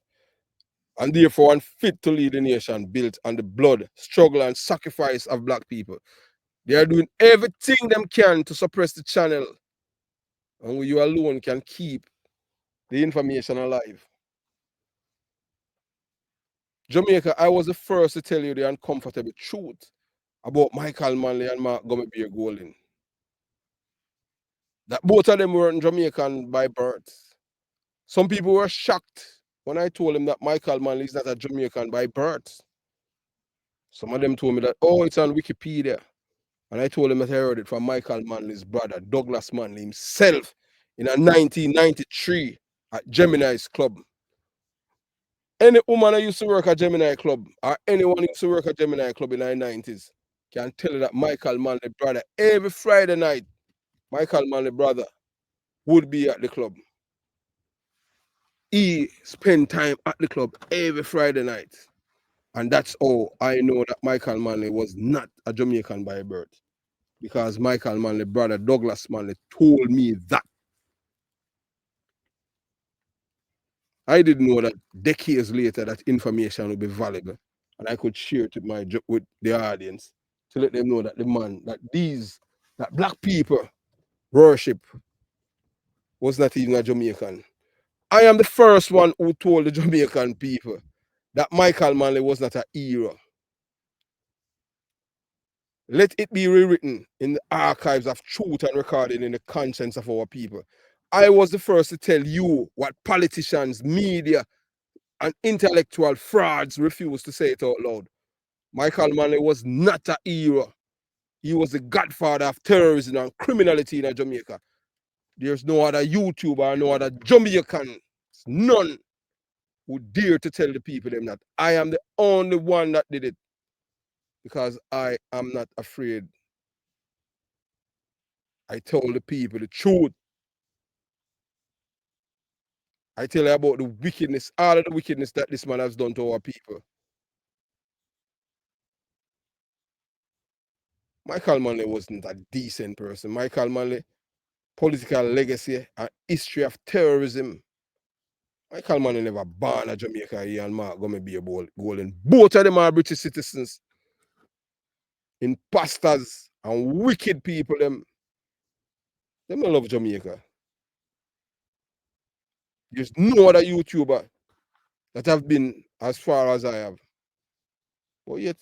and therefore unfit to lead the nation built on the blood, struggle, and sacrifice of black people. They are doing everything they can to suppress the channel, and you alone can keep the information alive. Jamaica, I was the first to tell you the uncomfortable truth about Michael Manley and Mark Gummerbeer Golden. That both of them weren't Jamaican by birth. Some people were shocked when I told them that Michael Manley is not a Jamaican by birth. Some of them told me that, oh, it's on Wikipedia. And I told them that I heard it from Michael Manley's brother, Douglas Manley himself, in a 1993 at Gemini's Club. Any woman who used to work at Gemini Club, or anyone who used to work at Gemini Club in the 90s, can tell you that Michael Manley brother, every Friday night, Michael Manley brother would be at the club. He spent time at the club every Friday night. And that's how I know that Michael Manley was not a Jamaican by birth. Because Michael Manley, brother Douglas Manley, told me that. I didn't know that decades later that information would be valuable. And I could share it with the audience to let them know that that black people worship was not even a Jamaican. I am the first one who told the Jamaican people that Michael Manley was not a hero. Let it be rewritten in the archives of truth and recorded in the conscience of our people. I was the first to tell you what politicians, media, and intellectual frauds refuse to say it out loud. Michael Manley was not a hero. He was the godfather of terrorism and criminality in Jamaica. There's no other YouTuber or no other Jamaican, none, who dare to tell the people them that I am the only one that did it because I am not afraid. I told the people the truth. I tell you about the wickedness, all of the wickedness that this man has done to our people. Michael Manley wasn't a decent person. Michael Manley, political legacy and history of terrorism. Michael Manley never born a Jamaica. He and Mark gonna be a golden. Both of them are British citizens. Imposters and wicked people. Them don't love Jamaica. There's no other YouTuber that have been as far as I have. But yet,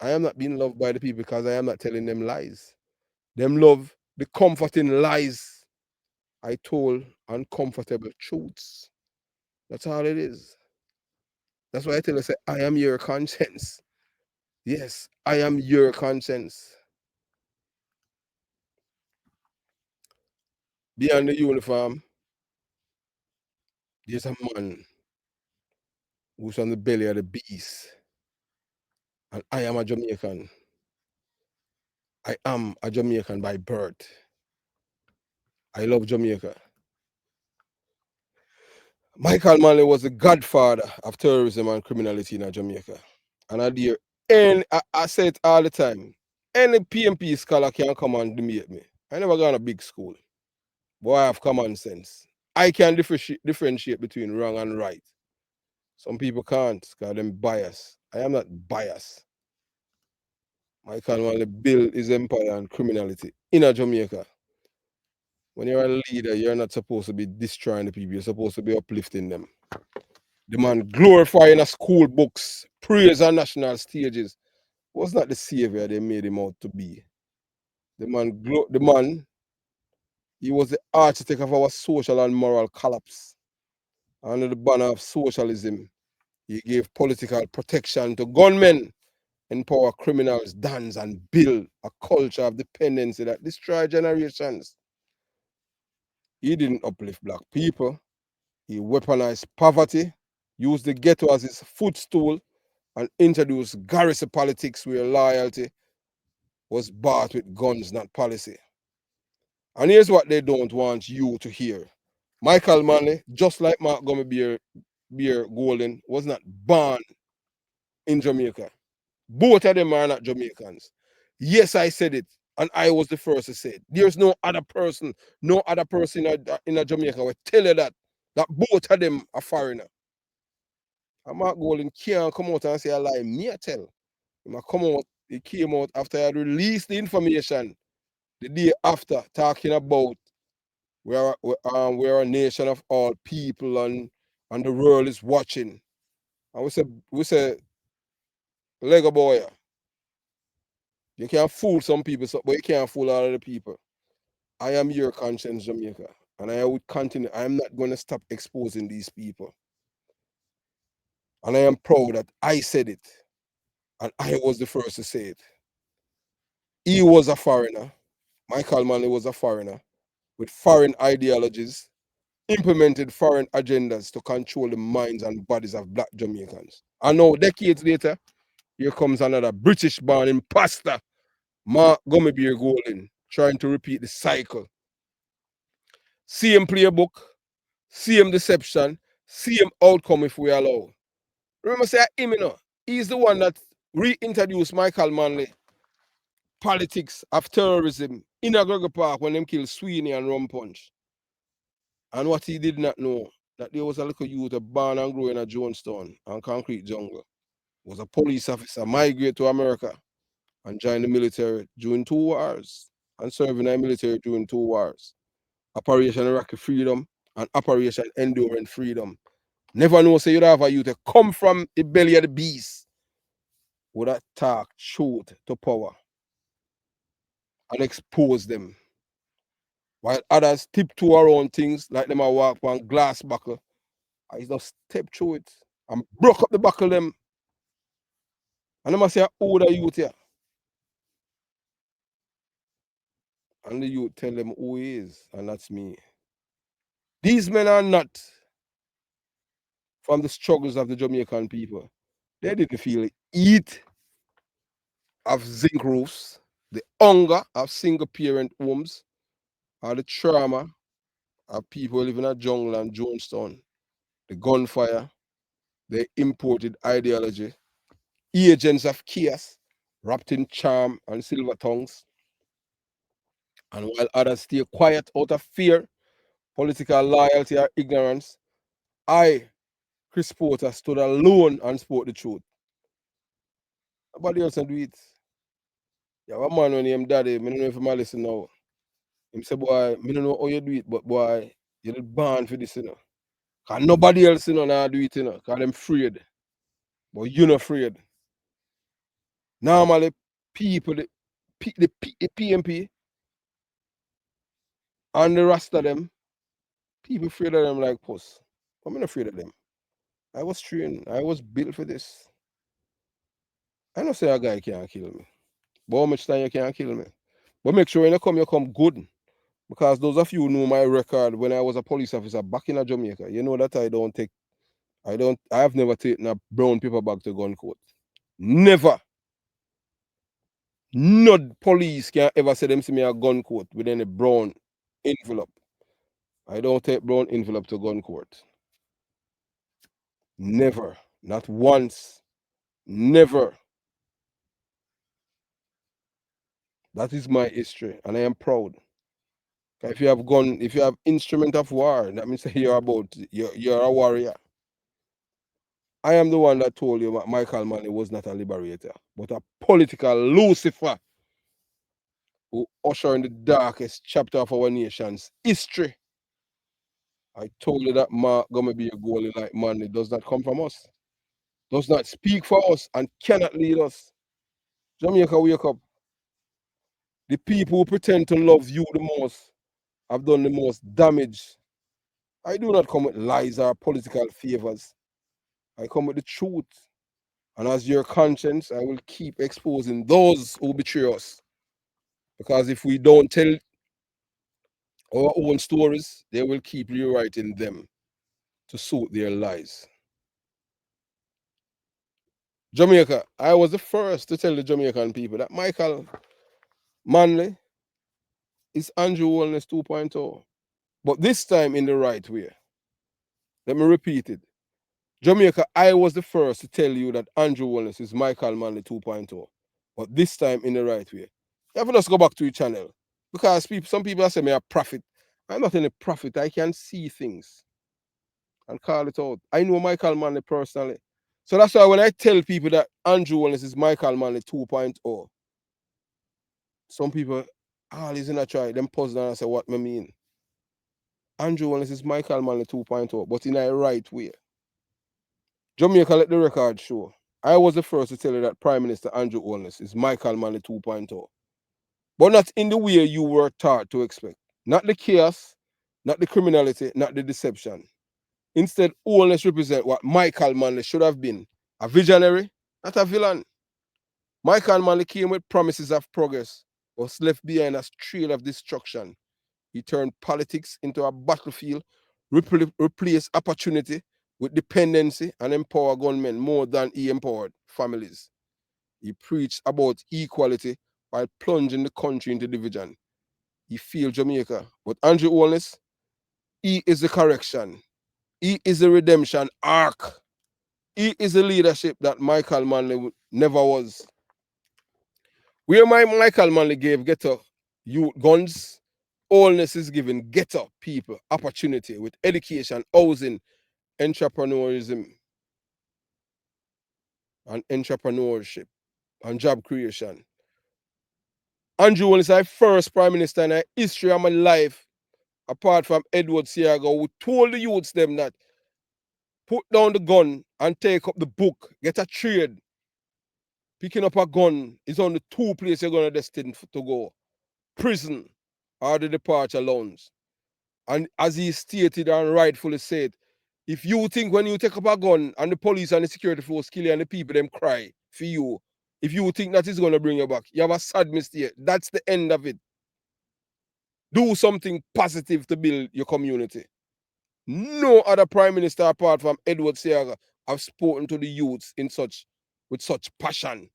I am not being loved by the people because I am not telling them lies. Them love the comforting lies I told uncomfortable truths. That's all it is. That's why I tell you, say, I am your conscience. Yes, I am your conscience. Beyond the uniform, there's a man who's on the belly of the beast. And I am a Jamaican. I am a Jamaican by birth. I love Jamaica. Michael Manley was the godfather of terrorism and criminality in Jamaica. And I say it all the time. Any PMP scholar can come and debate me. I never gone to big school. But I have common sense. I can differentiate between wrong and right. Some people can't because they're biased. I am not biased. Michael Manley built his empire on criminality in Jamaica. When you're a leader, you're not supposed to be destroying the people. You're supposed to be uplifting them. The man glorifying a school books, praise on national stages was not the savior they made him out to be. The man, he was the architect of our social and moral collapse. Under the banner of socialism, he gave political protection to gunmen, empower criminals, dance, and build a culture of dependency that destroyed generations. He didn't uplift black people. He weaponized poverty, used the ghetto as his footstool, and introduced garrison politics where loyalty was bought with guns, not policy. And here's what they don't want you to hear. Michael Manley, just like Mark Gummy Beer Golden, was not born in Jamaica. Both of them are not Jamaicans. Yes, I said it, and I was the first to say it. There's no other person in a Jamaica will tell you that both of them are foreigner. And Mark Golden can't come out and say a lie. Me I tell. He came out after I had released the information the day after, talking about we're a nation of all people and the world is watching. And we say Lego boy, you can't fool some people, but you can't fool all of the people. I am your conscience, Jamaica, and I would continue. I am not going to stop exposing these people. And I am proud that I said it, and I was the first to say it. He was a foreigner. Michael Manley was a foreigner with foreign ideologies, implemented foreign agendas to control the minds and bodies of black Jamaicans. And now, decades later, here comes another British-born imposter, Mark Gummy Beer Golden, trying to repeat the cycle. Same playbook, same deception, same outcome if we allow. Remember, say him, you know. He's the one that reintroduced Michael Manley politics of terrorism in a Gregor Park when them killed Sweeney and Rum Punch. And what he did not know, that there was a little youth born and grew in a Jonestown and concrete jungle. Was a police officer, migrate to America and join the military during 2 wars and serve in the military during 2 wars. Operation Iraqi Freedom and Operation Enduring Freedom. Never know say you'd have a youth come from the belly of the beast would attack truth to power and expose them. While others tiptoe around things like them a walk on glass buckle, I just step through it and broke up the buckle them. And them a say, who the youth here? And the youth tell them who he is, and that's me. These men are not from the struggles of the Jamaican people. They didn't feel the heat of zinc roofs, the hunger of single parent homes, or the trauma of people living in a jungle and Jonestown, the gunfire, the imported ideology, agents of chaos, wrapped in charm and silver tongues. And while others stay quiet out of fear, political loyalty, or ignorance, I, Chris Porter, stood alone and spoke the truth. Nobody else can do it. Yeah, one man when him daddy, I don't know if I'm listen now. Him say, boy, I don't know how you do it, but boy, you're born for this, you know. Cause nobody else, you know, now do it, you know, cause them afraid. But you're not afraid. Normally, people, the PMP and the rest of them, people afraid of them like puss. I'm not afraid of them. I was trained. I was built for this. I don't say a guy can't kill me. But how much time you can't kill me? But make sure when you come good. Because those of you who know my record when I was a police officer back in Jamaica, you know that I have never taken a brown paper bag to gun court. Never. No police can ever say them see me a gun court with any brown envelope. I don't take brown envelope to gun court. Never. Not once. Never. That is my history, and I am proud. If you have instrument of war, that means you're a warrior. I am the one that told you that Michael Manley was not a liberator, but a political Lucifer who ushered in the darkest chapter of our nation's history. I told you that Mark gonna be a goalie like Manley does not come from us, does not speak for us, and cannot lead us. Jamaica, wake up. The people who pretend to love you the most have done the most damage. I do not come with lies or political favors. I come with the truth. And as your conscience, I will keep exposing those who betray us. Because if we don't tell our own stories, they will keep rewriting them to suit their lies. Jamaica, I was the first to tell the Jamaican people that Michael Manley is Andrew Wellness 2.0. But this time in the right way. Let me repeat it. Jamaica, I was the first to tell you that Andrew Wellness is Michael Manley 2.0. But this time in the right way. You have to just go back to your channel. Because some people say me a prophet. I'm not any prophet. I can see things and call it out. I know Michael Manley personally. So that's why when I tell people that Andrew Wellness is Michael Manley 2.0, some people, he's in a try, them pause down and say, what me mean? Andrew Wellness is Michael Manley 2.0, but in a right way. Jamaica, let the record show. I was the first to tell you that Prime Minister Andrew Wellness is Michael Manley 2.0. But not in the way you were taught to expect. Not the chaos, not the criminality, not the deception. Instead, Wellness represent what Michael Manley should have been. A visionary, not a villain. Michael Manley came with promises of progress, was left behind a trail of destruction. He turned politics into a battlefield, replaced opportunity with dependency, and empowered gunmen more than he empowered families. He preached about equality while plunging the country into division. He failed Jamaica. But Andrew Wellness, he is the correction. He is the redemption arc. He is the leadership that Michael Manley never was. Where Michael Manley gave ghetto youth guns, allness is given ghetto people opportunity with education, housing, entrepreneurism, and entrepreneurship and job creation. Andrew Willis is the first prime minister in the history of my life, apart from Edward Seago, who told the youths them that put down the gun and take up the book, get a trade. Picking up a gun is only two places you're going to destined to go: prison or the departure lounge. And as he stated and rightfully said, if you think when you take up a gun and the police and the security force kill you and the people them cry for you, if you think that is going to bring you back, you have a sad mistake. That's the end of it. Do something positive to build your community. No other prime minister apart from Edward Seaga have spoken to the youths with such passion.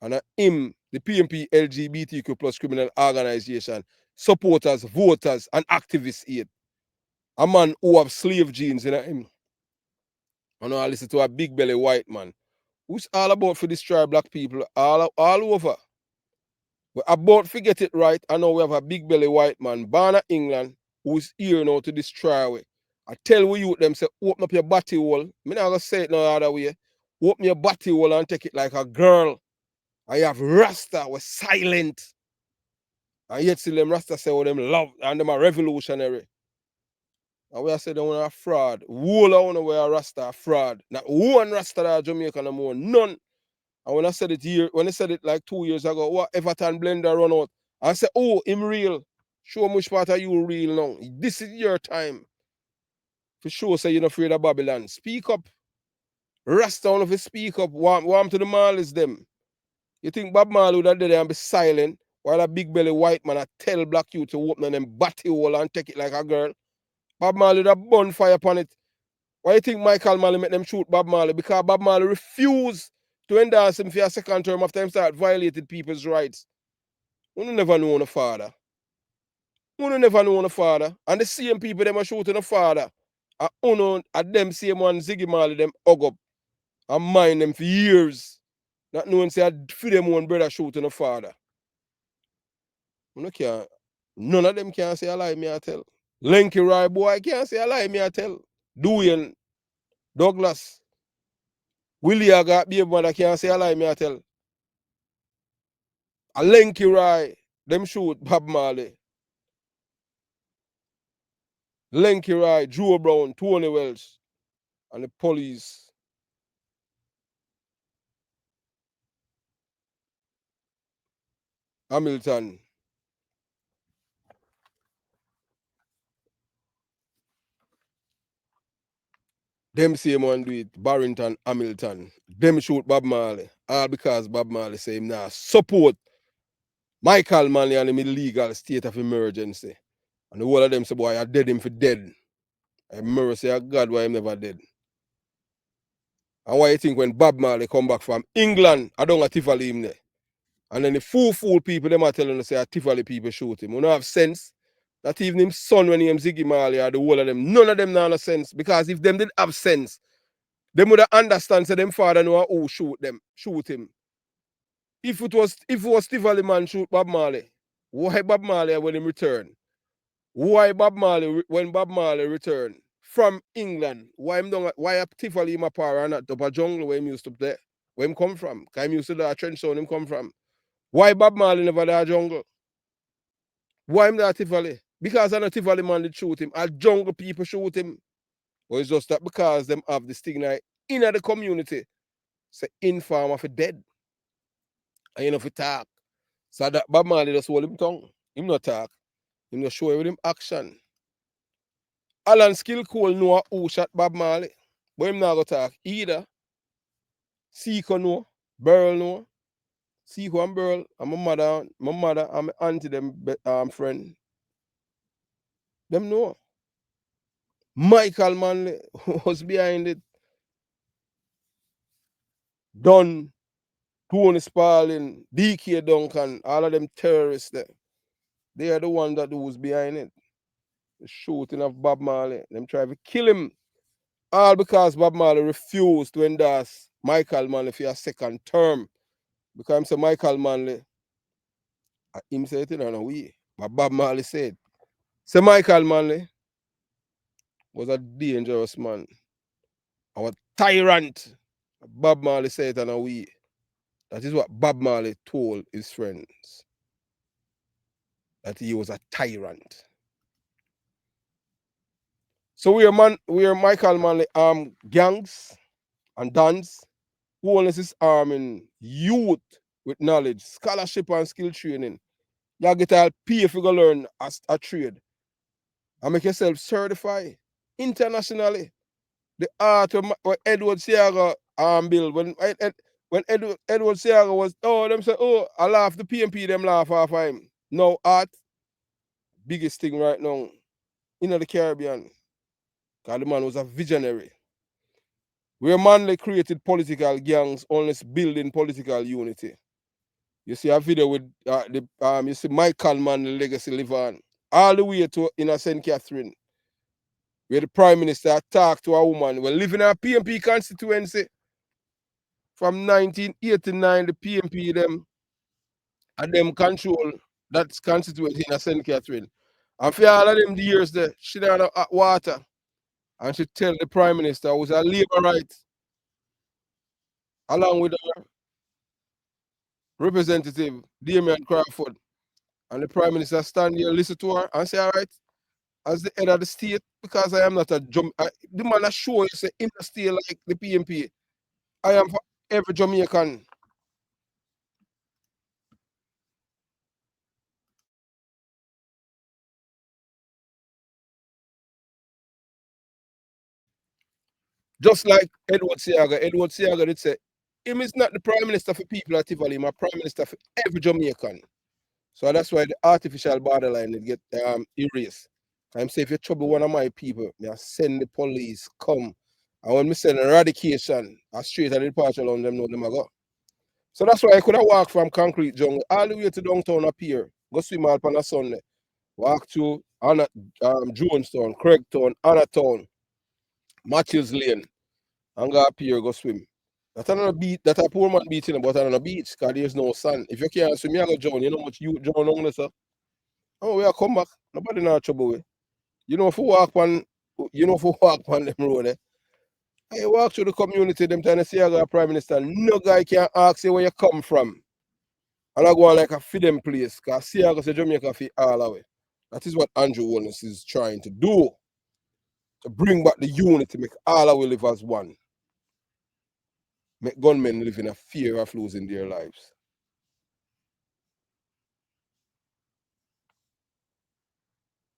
And him, the PMP LGBTQ plus criminal organization, supporters, voters, and activists here. A man who have slave genes in him. And I listen to a big belly white man who's all about for destroy black people all over. We're about to get it right. I know we have a big belly white man, born in England, who's here now to destroy it. I tell we youth them, say, open up your body hole. Me not gonna say it no other way. Open your body hole and take it like a girl. I have Rasta, we're silent. And yet still them Rasta say what them love and them are revolutionary. And we are saying them are a fraud. Whole of them are Rasta a fraud. Not one Rasta that Jamaica no more. None. And when I said it here, when I said it like 2 years ago, what Everton blender run out. I said, oh, him real. Show me which part of you real now. This is your time. For sure, say you're not afraid of Babylon. Speak up. Rasta on if you speak up. Warm to the Marleys them. You think Bob Marley would have did and be silent while a big belly white man a tell black youth to open them batty hole and take it like a girl? Bob Marley would have burn fire upon it. Why you think Michael Marley make them shoot Bob Marley? Because Bob Marley refused to endorse him for a second term after him start violating people's rights. You never know the father. You never know the father. And the same people them are shooting the father. And them same one Ziggy Marley them hug up and mind them for years. Not knowing say for them one brother shooting the father. None of them can say a lie, me I tell. Lenky Roy boy can't say a lie, me I tell. Dwayne, Douglas, Willie Aga, baby mother can't say a lie, me I tell. A Lenky Roy, them shoot Bob Marley. Lenky Roy, Joe Brown, Tony Welsh, and the police. Hamilton. Them same one do it, Barrington, Hamilton. Them shoot Bob Marley. All because Bob Marley say him now support Michael Manley and him illegal state of emergency. And the whole of them say, boy, I dead him for dead. I mercy of God why him never dead. And why you think when Bob Marley come back from England, I don't have Tivoli him there. And then the fool people, them are telling us say Tivoli people shoot him. We don't have sense. Not even him son when he am Ziggy Marley or the whole of them. None of them now have sense. Because if them did have sense, them would have understand so them father know who shoot him. If it was Tivoli man shoot Bob Marley, why Bob Marley when him return? Why Bob Marley when Bob Marley returned from England? Why a Tivoli him a power and not up a jungle where him used to there? Where him come from? Because him used to do a trench zone him come from. Why Bob Marley never there a jungle? Why him there Tivoli? Because I know Tivoli man did shoot him. A jungle people shoot him. Or it's just that because them have the stigma in the community. Say informer for dead. And you know for talk. So that Bob Marley just hold him tongue. Him not talk. Him just show you with him action. Alan Skill Cole know who shot Bob Marley. But him not go talk either. Seiko know. Burl know. Seiko and Burl and my mother and my auntie them friend. Them know. Michael Manley was behind it. Don, Tony Spalding, DK Duncan, all of them terrorists there. They are the one that was behind it. The shooting of Bob Marley. Them try to kill him All because Bob Marley refused to endorse Michael Manley for a second term. Because I'm saying Michael Manley, him said it in a way. But Bob Marley said, so Michael Manley was a dangerous man. A tyrant. Bob Marley said it in a way. That is what Bob Marley told his friends. That he was a tyrant. So we are Michael Manley gangs and dons who only is arming youth with knowledge, scholarship and skill training. You get a pay if you go learn a trade and make yourself certified internationally. The art of Edward Seaga build when Edward Seaga was them say I laugh the PMP them laugh off him. No art biggest thing right now in the Caribbean. Because the man was a visionary. Where Manley created political gangs, only building political unity. You see a video with you see Michael Manley legacy live on. All the way to in St. Catherine, where the Prime Minister talked to a woman. We're living in a PMP constituency. From 1989, the PMP them and them control that constituency in St. Catherine. And for all of them years there, she don't have hot water. And she tell the Prime Minister who's a labor right, along with her representative, Damian Crawford. And the Prime Minister stand here, listen to her, and say, all right, as the head of the state, because I am not a the man that show you say in the state like the PMP. I am for every Jamaican. Just like Edward Seaga. Edward Seaga did say, him is not the Prime Minister for people at Tivoli, my Prime Minister for every Jamaican. So that's why the artificial borderline will get erased. I'm saying if you trouble one of my people, I send the police, come. And when me send eradication, I straight at the departure on them know them I go. So that's why I could have walked from Concrete Jungle all the way to downtown up here. Go swim out on a Sunday. Walk to Jonestown, Craigtown, Anatown, Matthews Lane, and go up here, go swim. That's another beach, that a poor man beach, but another beach, because there's no sun. If you can't swim, you go drown. You know how much you drown on this, sir? Oh, we are come back. Nobody not trouble with. You know, if you walk on them road, eh? I walk through the community, them trying to say I got a prime minister. No guy can ask you where you come from. And I go on like a feed them place, because see I go say Jamaica for all the way. That is what Andrew Wallace is trying to do. To bring back the unity, make all of we live as one. Make gunmen live in a fear of losing their lives.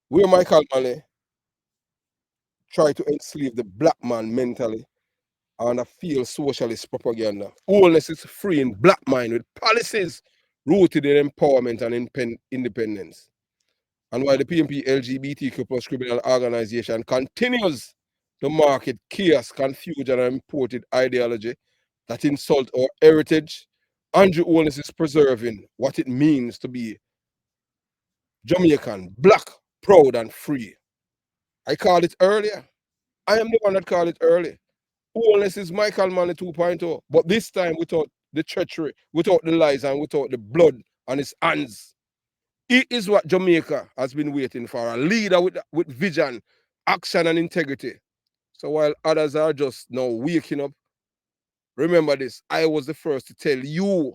Where Michael Manley try to enslave the black man mentally and a feel socialist propaganda. Wholeness is freeing black mind with policies rooted in empowerment and independence. And while the PMP LGBTQ plus criminal organization continues to market chaos, confusion, and imported ideology that insult our heritage, Andrew Holness is preserving what it means to be Jamaican, black, proud, and free. I called it earlier. I am the one that called it early. Holness is Michael Manley 2.0, but this time without the treachery, without the lies, and without the blood on his hands. It is what Jamaica has been waiting for, a leader with vision, action, and integrity. So while others are just now waking up, remember this, I was the first to tell you,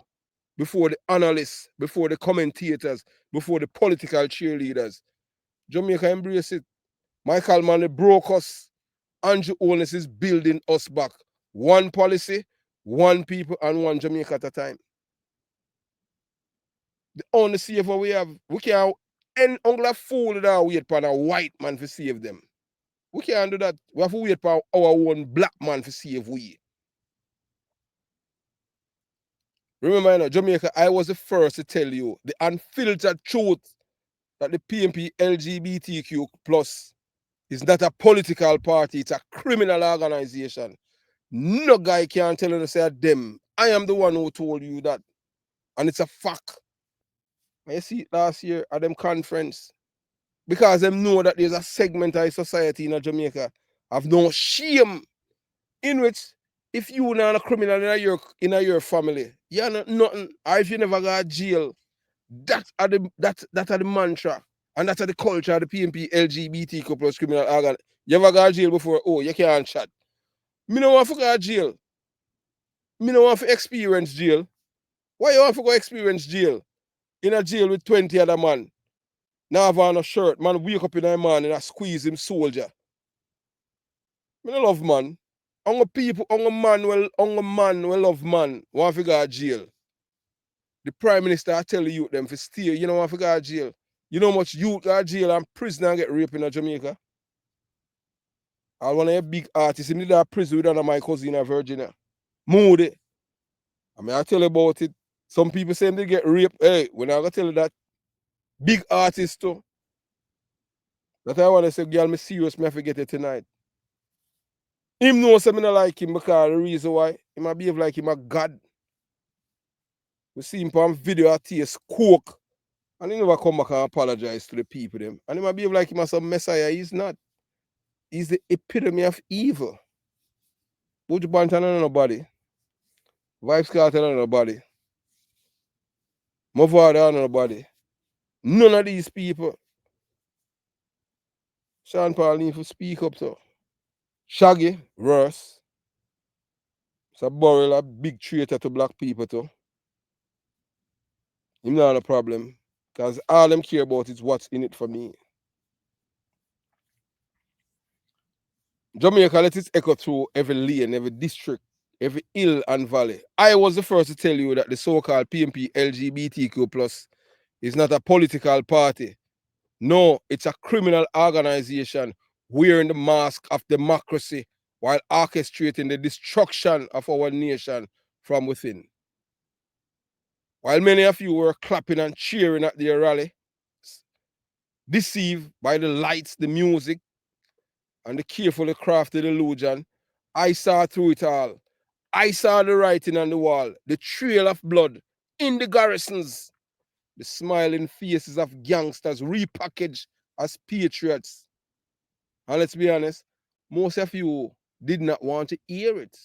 before the analysts, before the commentators, before the political cheerleaders, Jamaica embrace it. Michael Manley broke us. Andrew Holness is building us back. One policy, one people, and one Jamaica at a time. The only saver we have, we can't, any uncle fool that wait for a white man to save them. We can't do that. We have to wait for our own black man to save we. Remember, you know, Jamaica, I was the first to tell you the unfiltered truth that the PMP LGBTQ plus is not a political party, it's a criminal organization. No guy can tell you to say them. I am the one who told you that. And it's a fact. I see it last year at them conference. Because them know that there's a segment of society in Jamaica have no shame in which if you not a criminal in your family, you're not nothing. Or if you never got jail, that are the mantra. And that's the culture of the PMP LGBTQ plus criminal organ. You ever got jail before? Oh, you can't chat. Me no want to go jail. Me no want to experience jail. Why you want to go experience jail? In a jail with 20 other man. Now have on a shirt. Man wake up in the morning and squeeze him soldier. Me no love man. Only people, only man will love man. Want to go to jail. The Prime Minister I tell the youth them to stay. You know want to go to jail. You know how much youth go to jail and prisoner get raped in Jamaica? I one of your big artists, he did a prison with one of my cousin in Virginia. Moody. I mean, I tell you about it. Some people say they get raped. Hey, when I go tell you that big artist too. That I want to say, girl, me serious, me have to get it tonight. Him know something I like him because the reason why he might behave like him a god. We see him on video at taste coke. And he never come back and apologize to the people them. And he might behave like him as a messiah. He's not. He's the epitome of evil. Buju Banton on nobody. Vibes Cartel on nobody. Mavada on nobody. None of these people. Sean Paul need to speak up to. Shaggy, worse. It's a Burrell, a big traitor to black people too. Him not a problem. Because all them care about is what's in it for me. Jamaica let it echo through every lane, every district, every hill and valley. I was the first to tell you that the so-called PMP LGBTQ plus is not a political party. No, it's a criminal organization wearing the mask of democracy while orchestrating the destruction of our nation from within. While many of you were clapping and cheering at their rally, deceived by the lights, the music, and the carefully crafted illusion, I saw through it all. I saw the writing on the wall, the trail of blood in the garrisons, the smiling faces of gangsters repackaged as patriots. And let's be honest, most of you did not want to hear it.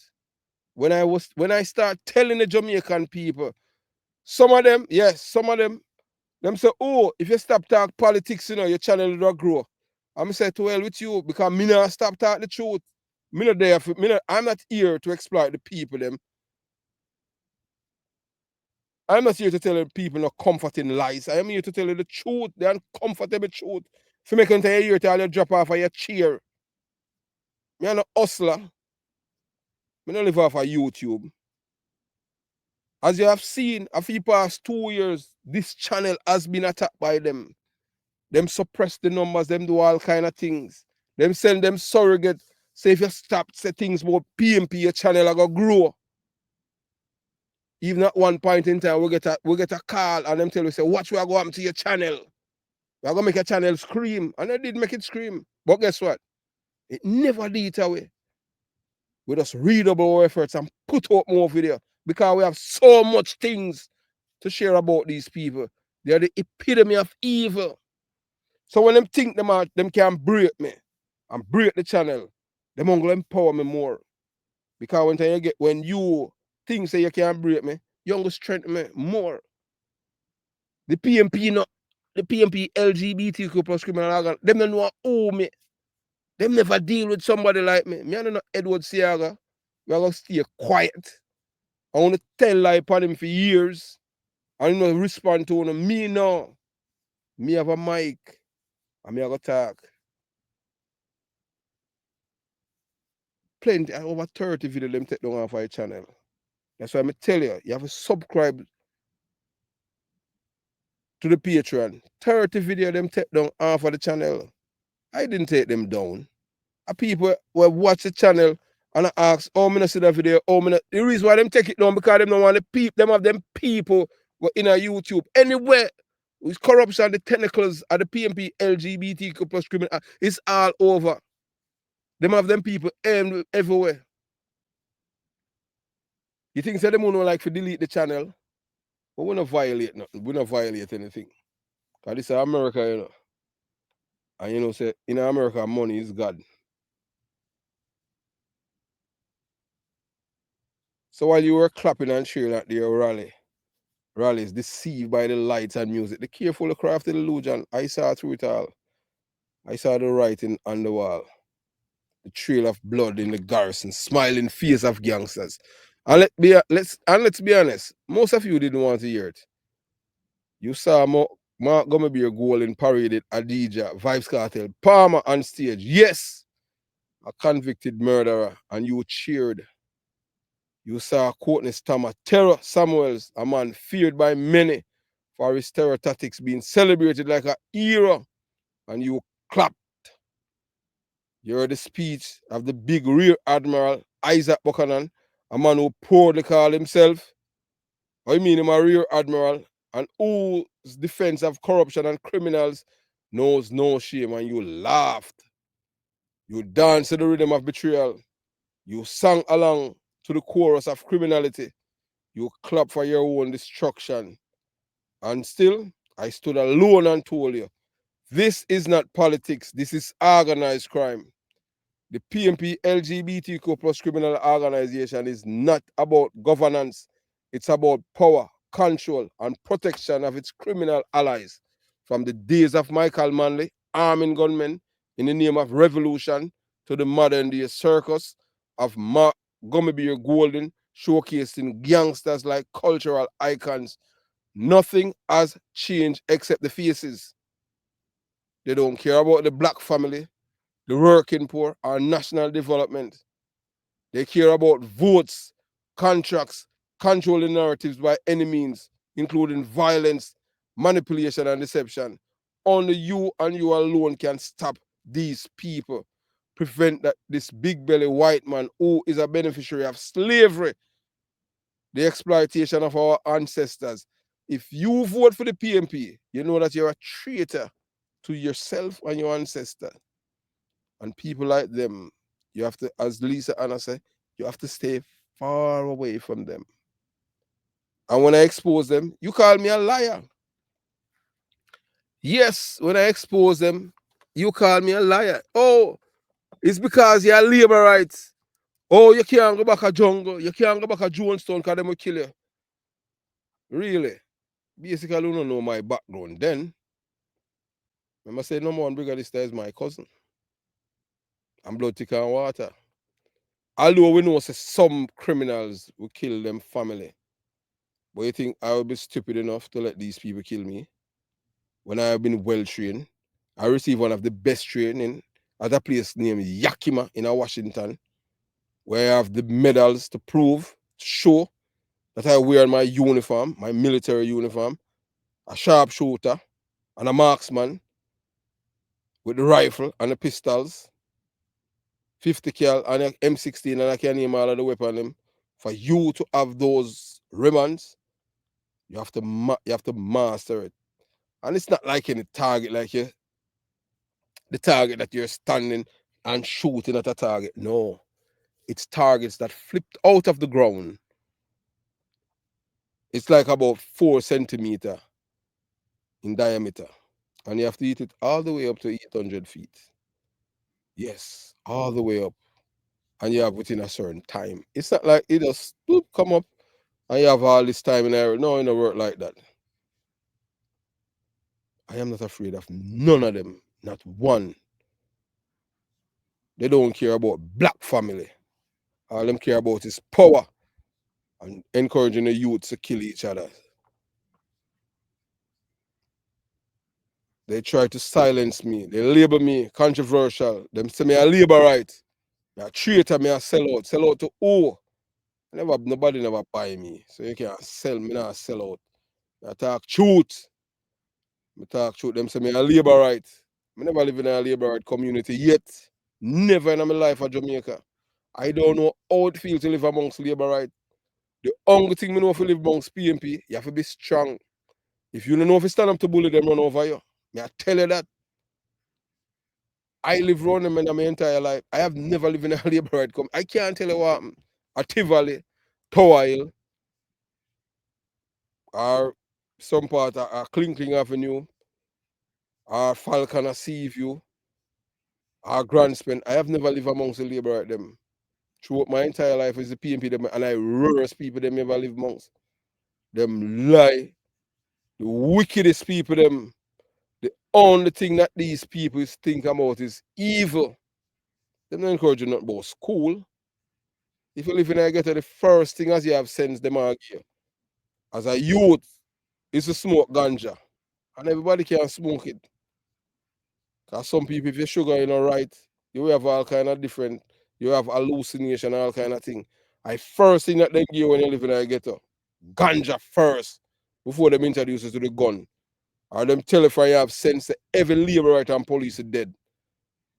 When I start telling the Jamaican people, some of them, yes, some of them say, oh, if you stop talk politics, your channel will grow. I'm say to hell with you because me not stop talk the truth. Me not there for, I'm not here to exploit the people them. I'm not here to tell the people no comforting lies. I am here to tell you the truth, the uncomfortable truth. If you make it into your ear, you drop off of your chair. Me am no hustler. Me don't live off of YouTube. As you have seen, for the past 2 years, this channel has been attacked by them. Them suppress the numbers, them do all kind of things. Them send them surrogate. Say if you stop say things about PMP, your channel are gonna grow. Even at one point in time, we get a call and them tell you, say, watch what go happen to your channel. We're gonna make your channel scream. And they did make it scream. But guess what? It never did it away. We just redouble our efforts and put out more video because we have so much things to share about these people. They are the epitome of evil. So when them think them can break me and break the channel, them going to empower me more. Because when you think say you can't break me, you're going to strengthen me more. The PMP LGBTQ plus criminal organ, them don't know who me. Them never deal with somebody like me. Me I don't know Edward Siaga. We're going to stay quiet. I want to tell lie upon him for years. I don't know respond to him. Me no. Me have a mic. And me I go talk. Plenty, over 30 videos them take down off our channel. That's why I tell you, you have to subscribe to the Patreon. 30 videos them take down off of the channel. I didn't take them down. People will watch the channel and I ask, oh, I see that video, the reason why them take it down because them don't want them people in a YouTube. Anywhere with corruption, the tentacles of the PMP LGBTQ plus criminal, it's all over. Them have them people aimed everywhere. You think say them won't like to delete the channel? But we don't violate nothing. We don't violate anything. Because this is America, And say in America, money is God. So while you were clapping and cheering at their rallies, deceived by the lights and music, the carefully crafted illusion, I saw through it all. I saw the writing on the wall, the trail of blood in the garrison, smiling face of gangsters. And let's be honest, most of you didn't want to hear it. You saw Mark Gummerbeer Golding paraded Adija, Vibes Cartel, Palmer on stage. Yes, a convicted murderer, and you cheered. You saw Courtney Stammer, Terror Samuels, a man feared by many for his terror tactics, being celebrated like a hero, and you clapped. You heard the speech of the big Rear Admiral Isaac Buchanan, a man who proudly called himself, I mean him a Rear Admiral, and whose defense of corruption and criminals knows no shame, and you laughed. You danced to the rhythm of betrayal. You sang along to the chorus of criminality. You clapped for your own destruction. And still, I stood alone and told you, this is not politics, this is organized crime. The PMP LGBTQ plus criminal organization is not about governance. It's about power, control, and protection of its criminal allies. From the days of Michael Manley, arming gunmen in the name of revolution, to the modern day circus of Mark Gummerbeer Golding, showcasing gangsters like cultural icons. Nothing has changed except the faces. They don't care about the black family, the working poor, or national development. They care about votes, contracts, controlling narratives by any means, including violence, manipulation, and deception. Only you and you alone can stop these people. Prevent that this big belly white man who is a beneficiary of slavery, the exploitation of our ancestors. If you vote for the PMP, you know that you're a traitor to yourself and your ancestors. And people like them, you have to, as Lisa Anna said, you have to stay far away from them. And when I expose them, you call me a liar. Yes, when I expose them, you call me a liar. Oh, it's because you're labor rights. Oh, you can't go back a jungle. You can't go back a Jonestown because they will kill you. Really? Basically, you don't know my background. Then, I say number one brigadista is my cousin. I'm blood thicker and water. Although we know some criminals will kill them family. But you think I would be stupid enough to let these people kill me when I have been well trained? I received one of the best training at a place named Yakima in Washington, where I have the medals to prove, to show that I wear my uniform, my military uniform, a sharpshooter and a marksman with the rifle and the pistols, 50 cal and an M16, and I can name all of the weapons them. For you to have those ribbons, you have to master it. And it's not like any target, like the target that you're standing and shooting at a target. No, it's targets that flipped out of the ground. It's like about 4 centimeters in diameter. And you have to hit it all the way up to 800 feet. Yes, all the way up. And you have within a certain time. It's not like it just come up and you have all this time in there. No, it don't work like that. I am not afraid of none of them. Not one. They don't care about black family. All them care about is power and encouraging the youth to kill each other. They try to silence me. They label me controversial. Them say me a labor right. Me a traitor, me a sell out. Sell out to who? Nobody never buy me. So you can't sell me, not sell out. I talk truth. Me talk truth. Them say me a labor right. Me never live in a labor right community yet. Never in my life at Jamaica. I don't know how it feels to live amongst labor right. The only thing me know if you live amongst PMP, you have to be strong. If you don't know if you stand up to bully them, run over you. Me I tell you that. I live around them in my entire life. I have never lived in a labor right come. I can't tell you what happened. At Tivoli, Tower Hill, or some part of Clinking Avenue, or Falconer Sea View, or Grand Spend. I have never lived amongst the labor right them. throughout my entire life is the PMP them, and I worst people them ever live amongst. Them lie, the wickedest people them. The only thing that these people think about is evil. Them not encourage you nothing about school. If you live in a ghetto, the first thing as you have sense them argue. As a youth, is to smoke ganja. And everybody can smoke it. Because some people, if your sugar you know right, you will have all kind of different, you have hallucination, all kind of thing. I first thing that they give you when you live in a ghetto, ganja first, before them introduce you to the gun. Or them tell if I have sense that every labor and police is dead.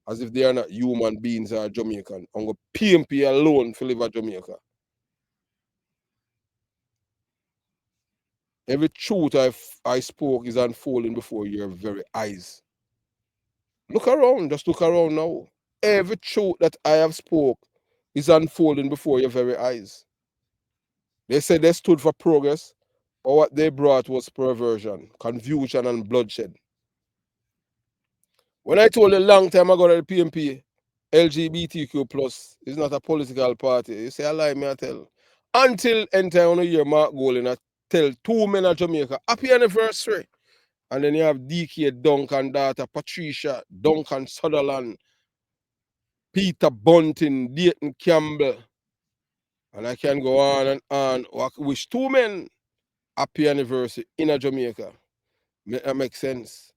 As if they are not human beings or Jamaican. And go PMP alone for live at Jamaica. Every truth I spoke is unfolding before your very eyes. Look around, just look around now. Every truth that I have spoke is unfolding before your very eyes. They said they stood for progress, but what they brought was perversion, confusion, and bloodshed. When I told you a long time ago that the PMP, LGBTQ plus is not a political party, you say I lie, me I tell. Until entire on a year Mark Golding I tell two men of Jamaica, happy anniversary. And then you have DK Duncan daughter, Patricia, Duncan Sutherland, Peter Bunting, Dayton Campbell. And I can go on and on. I wish two men happy anniversary in a Jamaica. That makes sense.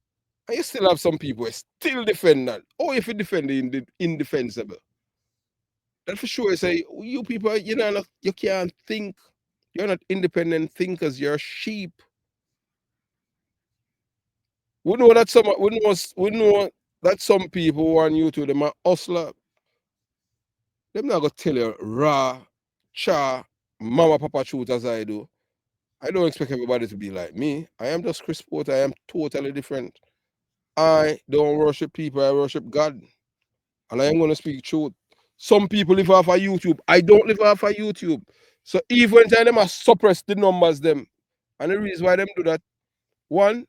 And you still have some people who still defend that. Oh, if you defend the indefensible. That for sure say, you people, you know, you can't think. You're not independent thinkers, you're sheep. We know that some people who are on YouTube, them are hustler. Them not gonna tell you raw, cha, mama, papa truth as I do. I don't expect everybody to be like me. I am just Chris Porter. I am totally different. I don't worship people. I worship God. And I am going to speak truth. Some people live off of YouTube. I don't live off of YouTube. So even time them are suppress the numbers them. And the reason why them do that, one,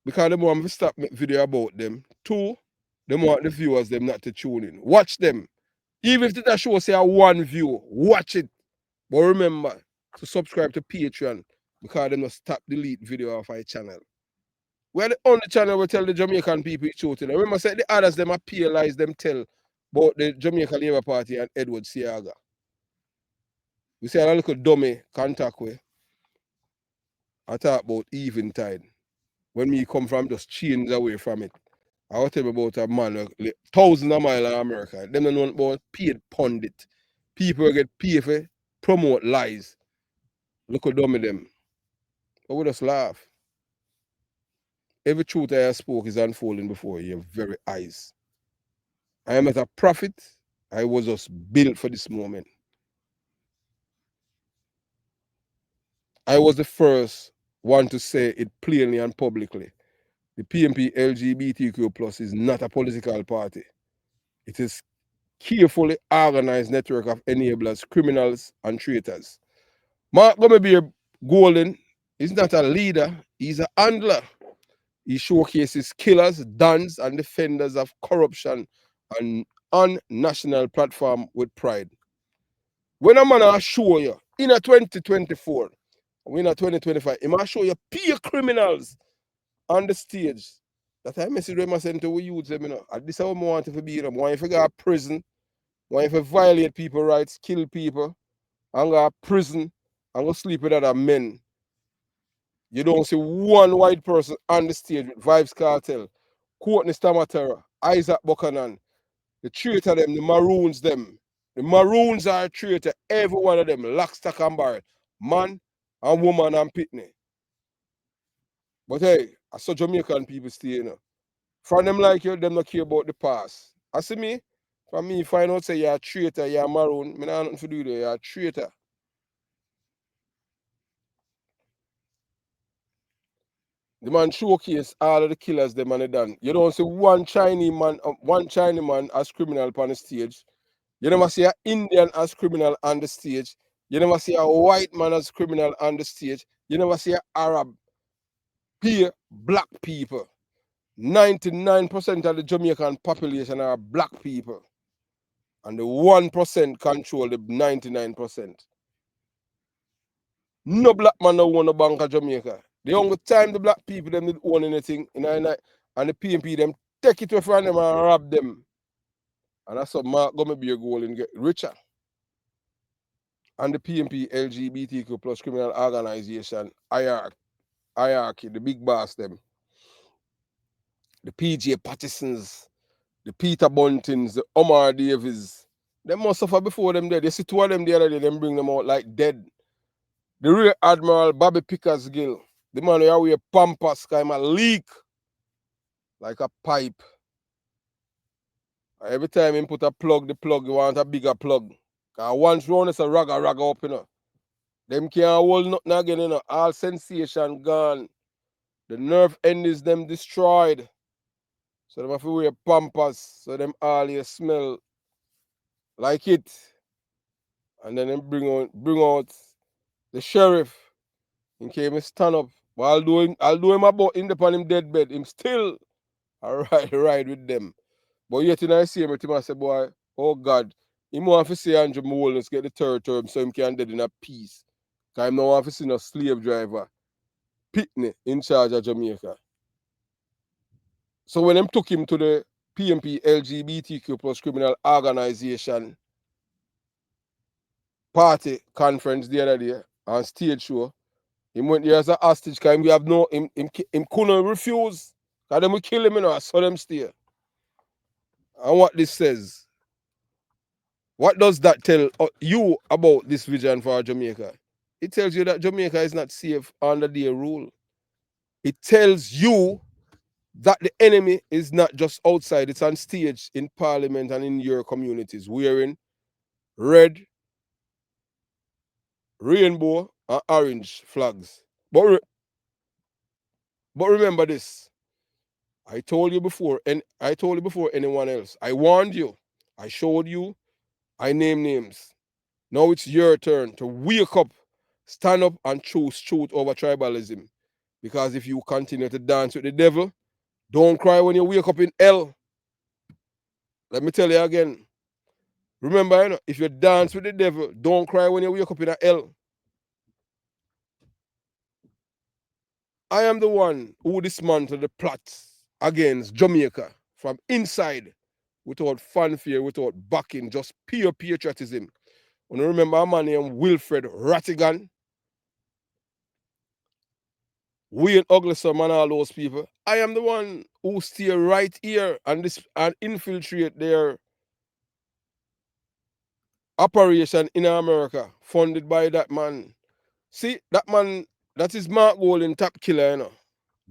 because they want to stop make video about them. Two, they want the viewers them not to tune in. Watch them. Even if the show say a one view, watch it. But remember to subscribe to Patreon because they must stop delete video off our channel. We're the only channel we tell the Jamaican people the truth. Remember, say the others them appeal lies them tell about the Jamaica Labour Party and Edward Siaga. We say a little dummy contact with. I talk about eventide. When me come from just chains away from it. I will tell you about a man thousands of miles in America. Them don't know about paid pundit. People get paid for promote lies. Look at dummy them. But we just laugh. Every truth I have spoke is unfolding before your very eyes. I am not a prophet. I was just built for this moment. I was the first one to say it plainly and publicly. The PMP LGBTQ plus is not a political party. It is carefully organized network of enablers, criminals, and traitors. Mark Gombebeer Golden is not a leader, he's a handler. He showcases killers, dons, and defenders of corruption on national platform with pride. When a man will show you in a 2024, in a 2025, he might show you peer criminals on the stage. That I message them I send to we youth them, you know. And this is how I want to be. I want to go to prison, want to violate people's rights, kill people, and go to prison, and go sleep with other men. You don't see one white person on the stage with Vibes Cartel, Courtney Stamatera, Isaac Buchanan, the traitor them, the Maroons them. The Maroons are a traitor, every one of them, lock, stock, and barrel. Man and woman and pitney. But hey, I saw Jamaican people stay, you know. From them like you, them not care about the past. I see me, from me, find out say you're a traitor, you're a maroon, me not nothing to do there, you're a traitor. The man showcase all of the killers them and they done. You don't see one Chinese man as criminal on the stage. You never see an Indian as criminal on the stage. You never see a white man as criminal on the stage. You never see an Arab. Here, black people. 99% of the Jamaican population are black people. And the 1% control the 99%. No black man no own a bank of Jamaica. The only time the black people them did own anything in the night, and the PMP them take it away from them and rob them. And that's what Mark gonna be a goal and get richer. And the PMP LGBTQ plus criminal organization, hierarchy, the big boss them, the PJ Pattersons, the Peter Buntings, the Omar Davies, them must suffer before them dead. You see two of them the other day, them bring them out like dead. The Rear Admiral Bobby Pickersgill, the man who wear pampas, kind of leak like a pipe. Every time he put a plug, the plug, you want a bigger plug. Because once round it's a ragga up, you know. Them can't hold nothing again, you know. All sensation gone. The nerve end is them destroyed. So them have to wear pampas, so them all you smell like it. And then them bring out the sheriff. He came and stand up. But I'll do him about in upon him dead bed. Him still ride with them. But yet in I see him, I say, boy, oh God, him want to see Andrew Mullins get the third term so him can dead in a peace. Because him no want to see no slave driver, Pitney, in charge of Jamaica. So when them took him to the PMP LGBTQ plus criminal organization party conference the other day on stage show, him went there as a hostage because we have no, him couldn't refuse. Because them will kill him, you know, I saw them stay. And what this says, what does that tell you about this vision for Jamaica? It tells you that Jamaica is not safe under their rule. It tells you that the enemy is not just outside, it's on stage in parliament and in your communities, wearing red, rainbow, and orange flags. But remember this. I told you before anyone else. I warned you. I showed you. I named names. Now it's your turn to wake up, stand up, and choose truth over tribalism. Because if you continue to dance with the devil, don't cry when you wake up in hell. Let me tell you again. Remember, you know, if you dance with the devil, don't cry when you wake up in a hell. I am the one who dismantled the plot against Jamaica from inside without fanfare, without backing, just pure patriotism. When you remember a man named Wilfred Rattigan, Wayne Ugleson and all those people, I am the one who stay right here and infiltrate their operation in America, funded by that man. See, that man, that is Mark Golding top killer, you know.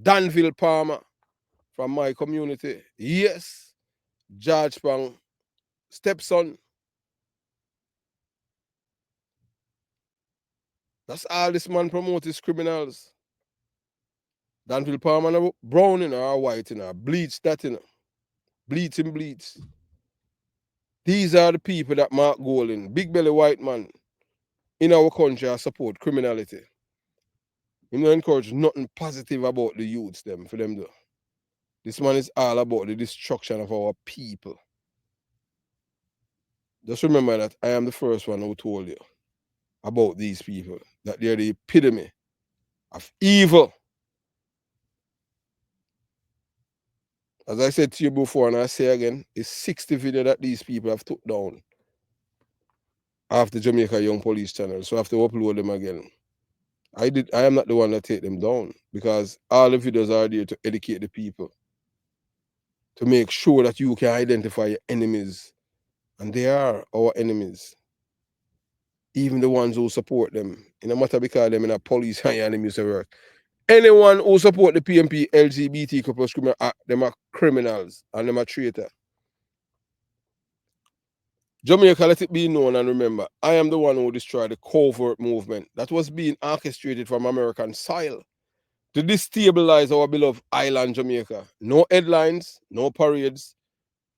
Danville Palmer from my community. Yes, George Pang, stepson. That's all this man promotes is criminals. Danville Palmer, no brown, you know, or white, you know, bleach that, you know. Bleach. These are the people that Mark Golding, big belly white man, in our country support criminality. He don't encourage nothing positive about the youths them for them though. This man is all about the destruction of our people. Just remember that I am the first one who told you about these people, that they're the epitome of evil. As I said to you before, and I say again, it's 60 video that these people have took down after Jamaica Young Police channel, so I have to upload them again. I am not the one that take them down because all the videos are there to educate the people, to make sure that you can identify your enemies, and they are our enemies. Even the ones who support them. It no matter because them in a police and enemies of work. Anyone who support the PMP LGBTQ plus criminal act, them are criminals and them are traitor. Jamaica, let it be known and remember, I am the one who destroyed the covert movement that was being orchestrated from American soil to destabilize our beloved island Jamaica. No headlines, no parades,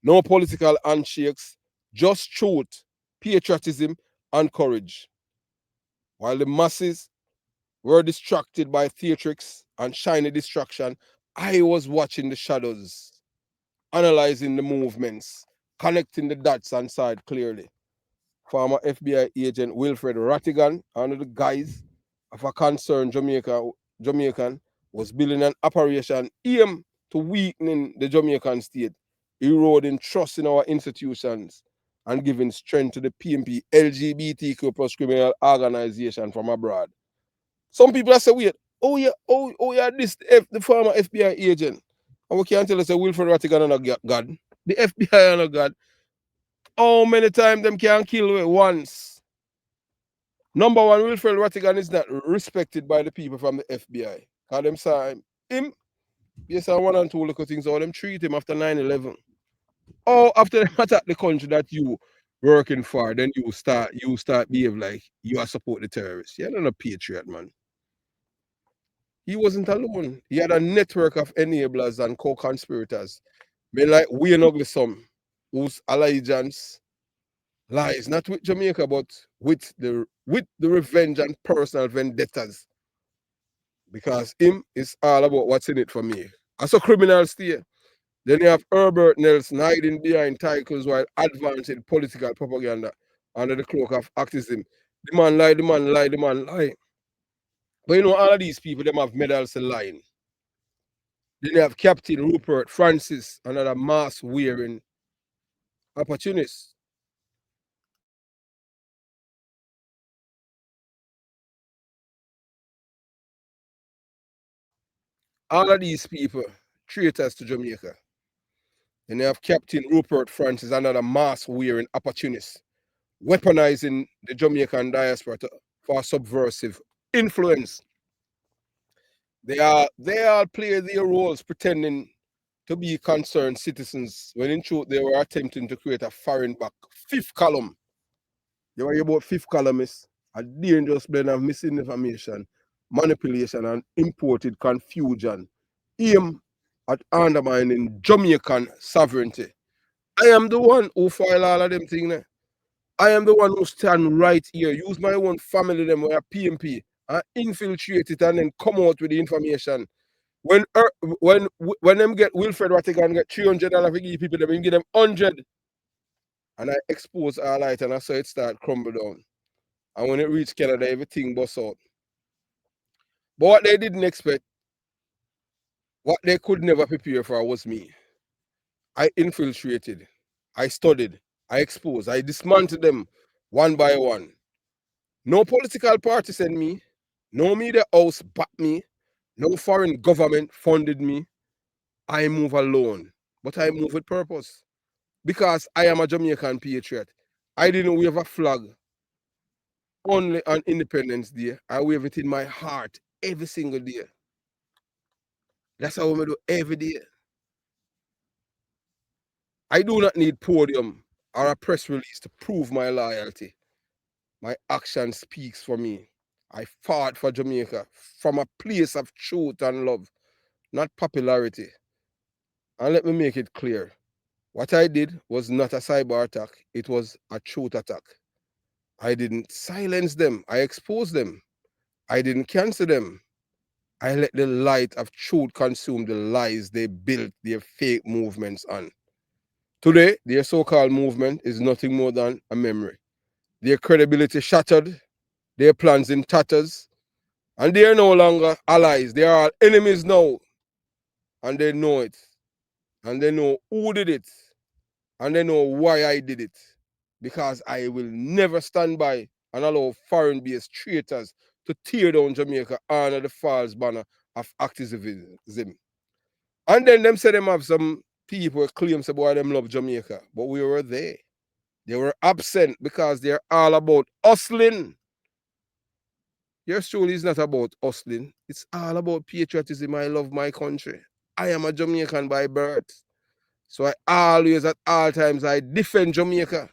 no political handshakes, just truth, patriotism, and courage. While the masses were distracted by theatrics and shiny distraction, I was watching the shadows, analyzing the movements, connecting the dots and saw it clearly. Former FBI agent Wilfred Rattigan, one of the guys of a concerned Jamaican, was building an operation aimed to weakening the Jamaican state, eroding trust in our institutions, and giving strength to the PMP LGBTQ plus criminal organization from abroad. Some people are say, wait, oh yeah, the former FBI agent. And we can't tell us that Wilfred Rattigan are not God. The FBI are not God. How many times them can kill we once? Number one, Wilfred Rattigan is not respected by the people from the FBI. Because them saw him, yes, I one and two little things, how them treat him after 9/11. Or after them attack the country that you working for, then you start behave like you are support the terrorists. You're not a patriot, man. He wasn't alone. He had a network of enablers and co-conspirators. Men like Wayne Ugly whose allegiance lies not with Jamaica, but with the revenge and personal vendettas. Because him is all about what's in it for me. As a criminal stay. Then you have Herbert Nelson hiding behind titles while advancing political propaganda under the cloak of activism. The man lie, the man lie, the man lie. But you know, all of these people, them have medals to lying. Then you have Captain Rupert Francis, another mask wearing opportunist. All of these people, traitors to Jamaica. Then you have Captain Rupert Francis, another mask wearing opportunist, weaponizing the Jamaican diaspora for subversive influence. They all play their roles pretending to be concerned citizens when in truth they were attempting to create a foreign back fifth column. You worry about fifth columnists, a dangerous blend of misinformation, manipulation, and imported confusion, aim at undermining Jamaican sovereignty. I am the one who file all of them things. I am the one who stand right here, use my own family, them where PMP, and infiltrate it and then come out with the information. When when them get Wilfred Rattigan get $300 for give people, them give them 100. And I expose our light and I saw it start crumble down. And when it reached Canada, everything bust out. But what they didn't expect, what they could never prepare for was me. I infiltrated, I studied, I exposed, I dismantled them one by one. No political party sent me, no media house backed me, no foreign government funded me. I move alone, but I move with purpose because I am a Jamaican patriot. I didn't wave a flag only on Independence Day. I wave it in my heart every single day. That's how we do every day. I do not need podium or a press release to prove my loyalty. My action speaks for me. I fought for Jamaica from a place of truth and love, not popularity. And let me make it clear. What I did was not a cyber attack, it was a truth attack. I didn't silence them, I exposed them. I didn't cancel them. I let the light of truth consume the lies they built their fake movements on. Today, their so called movement is nothing more than a memory. Their credibility shattered, their plans in tatters, and they are no longer allies. They are enemies now, and they know it. And they know who did it, and they know why I did it. Because I will never stand by and allow foreign based traitors to tear down Jamaica under the false banner of activism. And then them say them have some people who claim say boy them love Jamaica, but we were there. They were absent because they're all about hustling. Your story is not about hustling. It's all about patriotism. I love my country. I am a Jamaican by birth. So I always, at all times, I defend Jamaica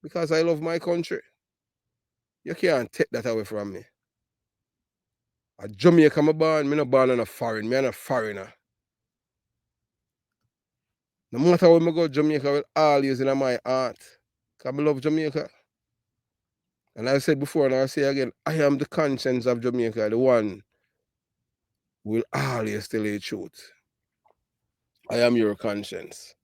because I love my country. You can't take that away from me. A Jamaica, I'm born. I'm not born in a foreign. I'm a foreigner. No matter where I go, Jamaica will always in my heart. Because I love Jamaica. And I said before, and I say again, I am the conscience of Jamaica, the one who will always tell you the truth. I am your conscience.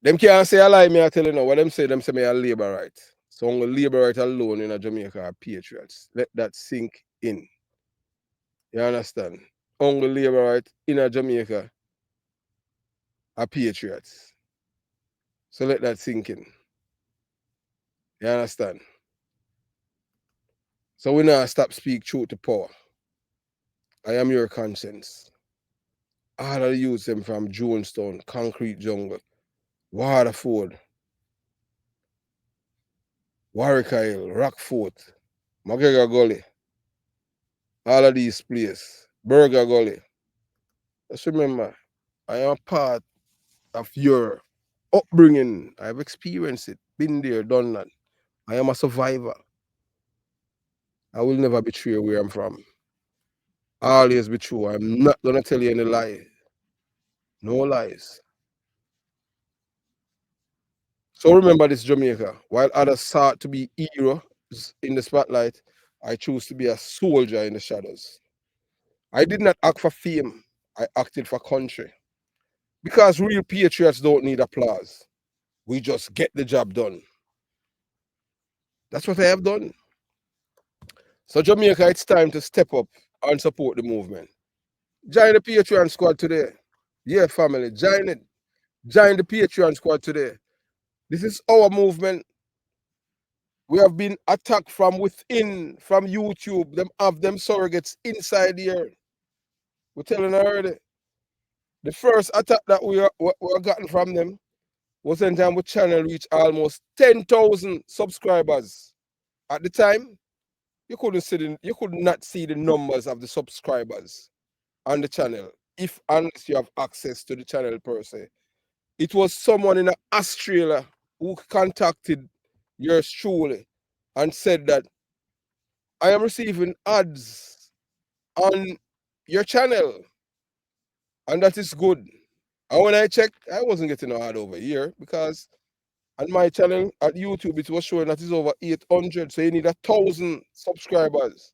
Them can't say a lie, me I tell you now. What them say me a labor right. So only labor right alone in a Jamaica are patriots. Let that sink in. You understand? Only labor right in a Jamaica are patriots. So let that sink in. You understand? So we now stop speak truth to power. I am your conscience. All of the youths them from Jonestown, Concrete Jungle, Waterford, Warwick Isle, Rockfort, McGregor Gully, all of these places, Burger Gully. Just remember, I am part of your upbringing. I've experienced it, been there, done that. I am a survivor. I will never betray where I'm from. Always be true. I'm not gonna tell you any lie. No lies. So remember this, Jamaica. While others sought to be heroes in the spotlight, I chose to be a soldier in the shadows. I did not act for fame. I acted for country. Because real patriots don't need applause. We just get the job done. That's what I have done. So Jamaica, it's time to step up and support the movement. Join the Patreon squad today. Yeah, family, join it. Join the Patreon squad today. This is our movement. We have been attacked from within, from YouTube. Them have them surrogates inside here. We're telling her already. The first attack that we gotten from them was when time we channel reached almost 10,000 subscribers. At the time, you could not see the numbers of the subscribers on the channel if unless you have access to the channel per se. It was someone in Australia who contacted yours truly and said that I am receiving ads on your channel, and that is good. And when I checked, I wasn't getting no ad over here because on my channel at YouTube it was showing that it's over 800, so you need 1,000 subscribers.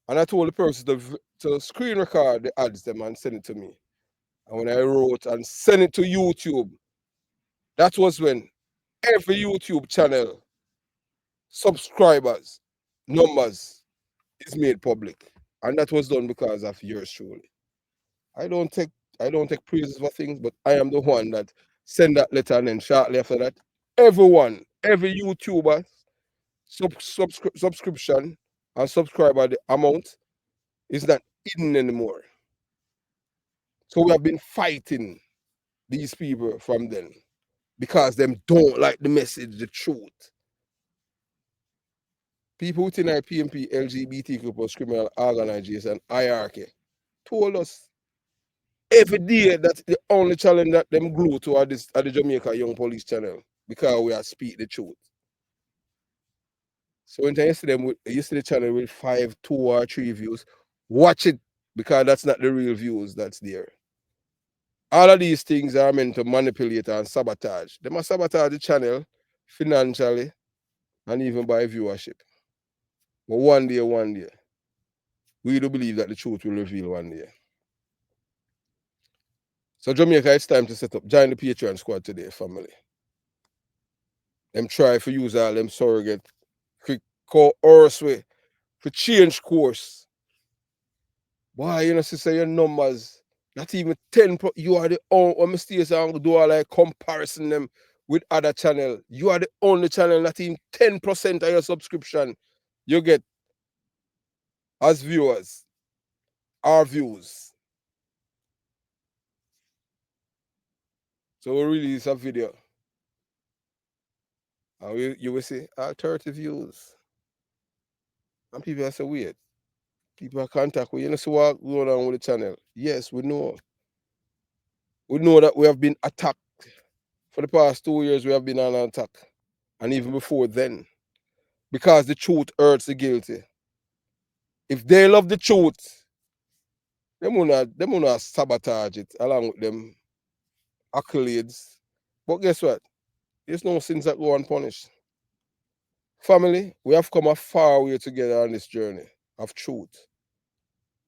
And I told the person to screen record the ads them and send it to me. And when I wrote and sent it to YouTube, that was when every YouTube channel subscribers numbers is made public. And that was done because of yours truly. I don't take I don't take praises for things, but I am the one that send that letter, and then shortly after that, every YouTuber subscription and subscriber the amount is not hidden anymore. So we have been fighting these people from then because them don't like the message, the truth. People within our PMP, LGBTQ plus criminal organization, hierarchy, told us every day that's the only challenge that them glue to at the Jamaica Young Police channel because we are speak the truth. So when you see the channel with 5, 2 or 3 views, watch it because that's not the real views that's there. All of these things are meant to manipulate and sabotage. They must sabotage the channel financially and even by viewership. But one day, we do believe that the truth will reveal one day. So Jamaica, it's time to set up. Join the Patreon squad today, family. Them try for use all them surrogate quick course way for change course. Boy, you know, sister, your numbers, not even 10 you are the only mistakes and do all like comparison them with other channel. You are the only channel not even 10% of your subscription you get as viewers, our views. So we release a video. And you will see 30 views. And people are so weird. People are contact with you know, so what going on with the channel? Yes, we know. We know that we have been attacked. For the past 2 years, we have been on an attack. And even before then. Because the truth hurts the guilty. If they love the truth, them will not sabotage it along with them accolades. But guess what? There's no sins that go unpunished. Family, we have come a far way together on this journey of truth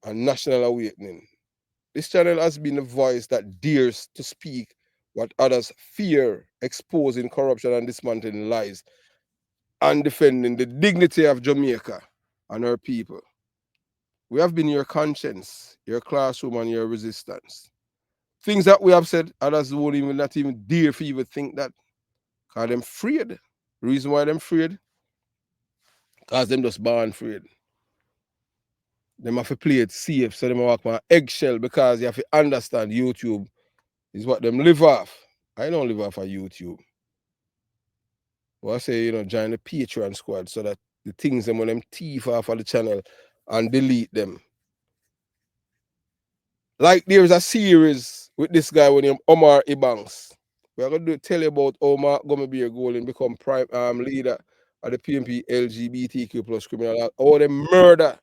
and national awakening. This channel has been a voice that dares to speak what others fear, exposing corruption and dismantling lies, and defending the dignity of Jamaica and our people. We have been your conscience, your classroom, and your resistance. Things that we have said, others won't even not even dare for even think that. Because them afraid. Reason why them afraid? Because them just born afraid. Them have to play it safe, so them walk on eggshell because you have to understand YouTube is what them live off. I don't live off of YouTube. Well, I say, join the Patreon squad so that the things them when them thief off of the channel and delete them. Like there's a series with this guy with him, Omar Ibanks. We're going to tell you about Omar going to be a goal and become prime leader of the PNP LGBTQ plus criminal. All them murder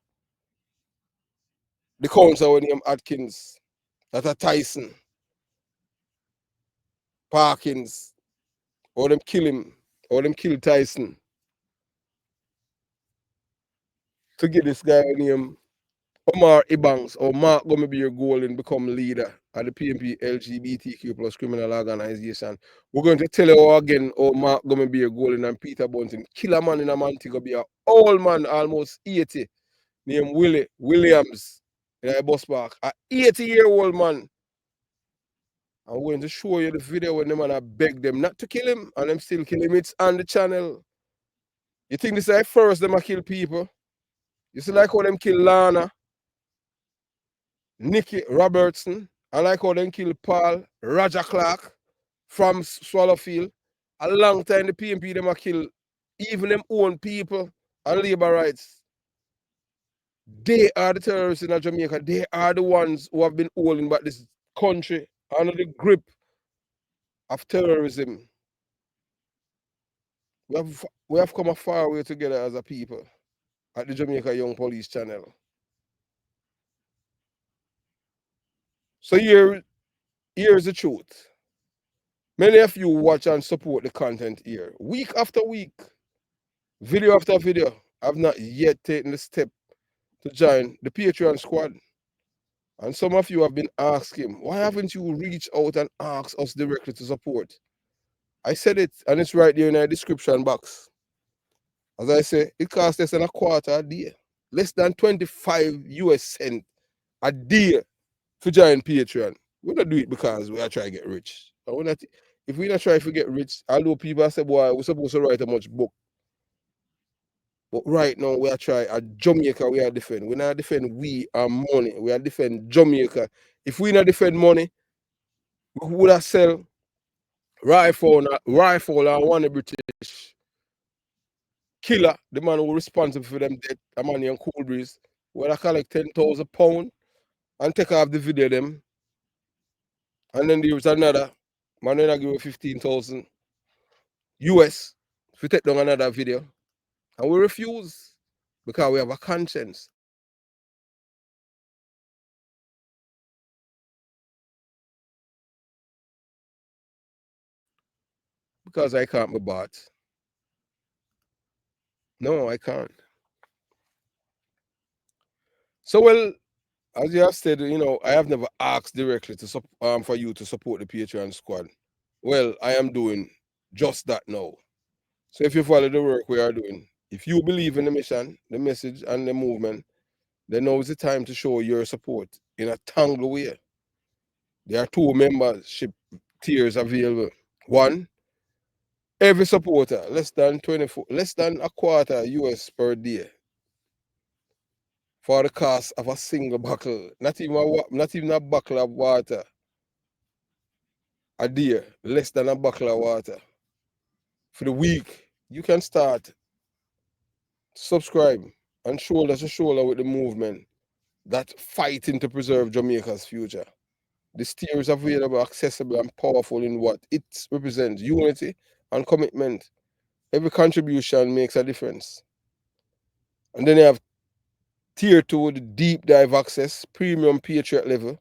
the council with him Atkins, that are Tyson, Parkins, all them kill him, all them kill Tyson. To get this guy named Omar Ibanks or Mark going to be your goal and become leader of the PNP LGBTQ plus criminal organization. We're going to tell you again how Mark going to be your goal and Peter Bunting kill a man in a man to be an old man, almost 80, named Willie Williams in a bus park. An 80-year-old man. I'm going to show you the video when the man I beg them not to kill him and them still kill him. It's on the channel. You think this is like first them I kill people? You see like how them kill Lana, Nicky Robertson. I like how them kill Paul Roger Clark from Swallowfield. A long time the PNP them a kill even them own people and labor rights. They are the terrorists in Jamaica. They are the ones who have been holding back this country under the grip of terrorism. We have come a far way together as a people at the Jamaica Young Police channel. So here's the truth. Many of you watch and support the content here. Week after week, video after video, I've not yet taken the step to join the Patreon squad. And some of you have been asking, why haven't you reached out and asked us directly to support? I said it, and it's right there in the description box. As I say, it costs less than a quarter a day. Less than 25 US cents a day to join Patreon. We don't do it because we are trying to get rich. If we not try to get rich, although people say, boy, we're supposed to write a much book. But right now, we are trying at Jamaica, we are defend. We not defend we are money. We are defend Jamaica. If we not defend money, we would have sell rifle and one British killer, the man who responsible for them death, a man in Cool Breeze, would have collect £10,000 and take off the video them. And then there was another man when I give you 15,000 US if we take down another video. And we refuse because we have a conscience. Because I can't be bought. No, I can't. So, well, as you have said, I have never asked directly to for you to support the Patreon squad. Well, I am doing just that now. So if you follow the work we are doing, if you believe in the mission, the message, and the movement, then now is the time to show your support in a tangled way. There are two membership tiers available. One, every supporter, less than a quarter US per day for the cost of a single bottle, not even a bottle of water a day, less than a bottle of water. For the week, you can start, subscribe, and shoulder to shoulder with the movement that fighting to preserve Jamaica's future. This tier is available, accessible, and powerful in what it represents: unity and commitment. Every contribution makes a difference. And then you have tier 2, the deep dive access, premium Patriot level.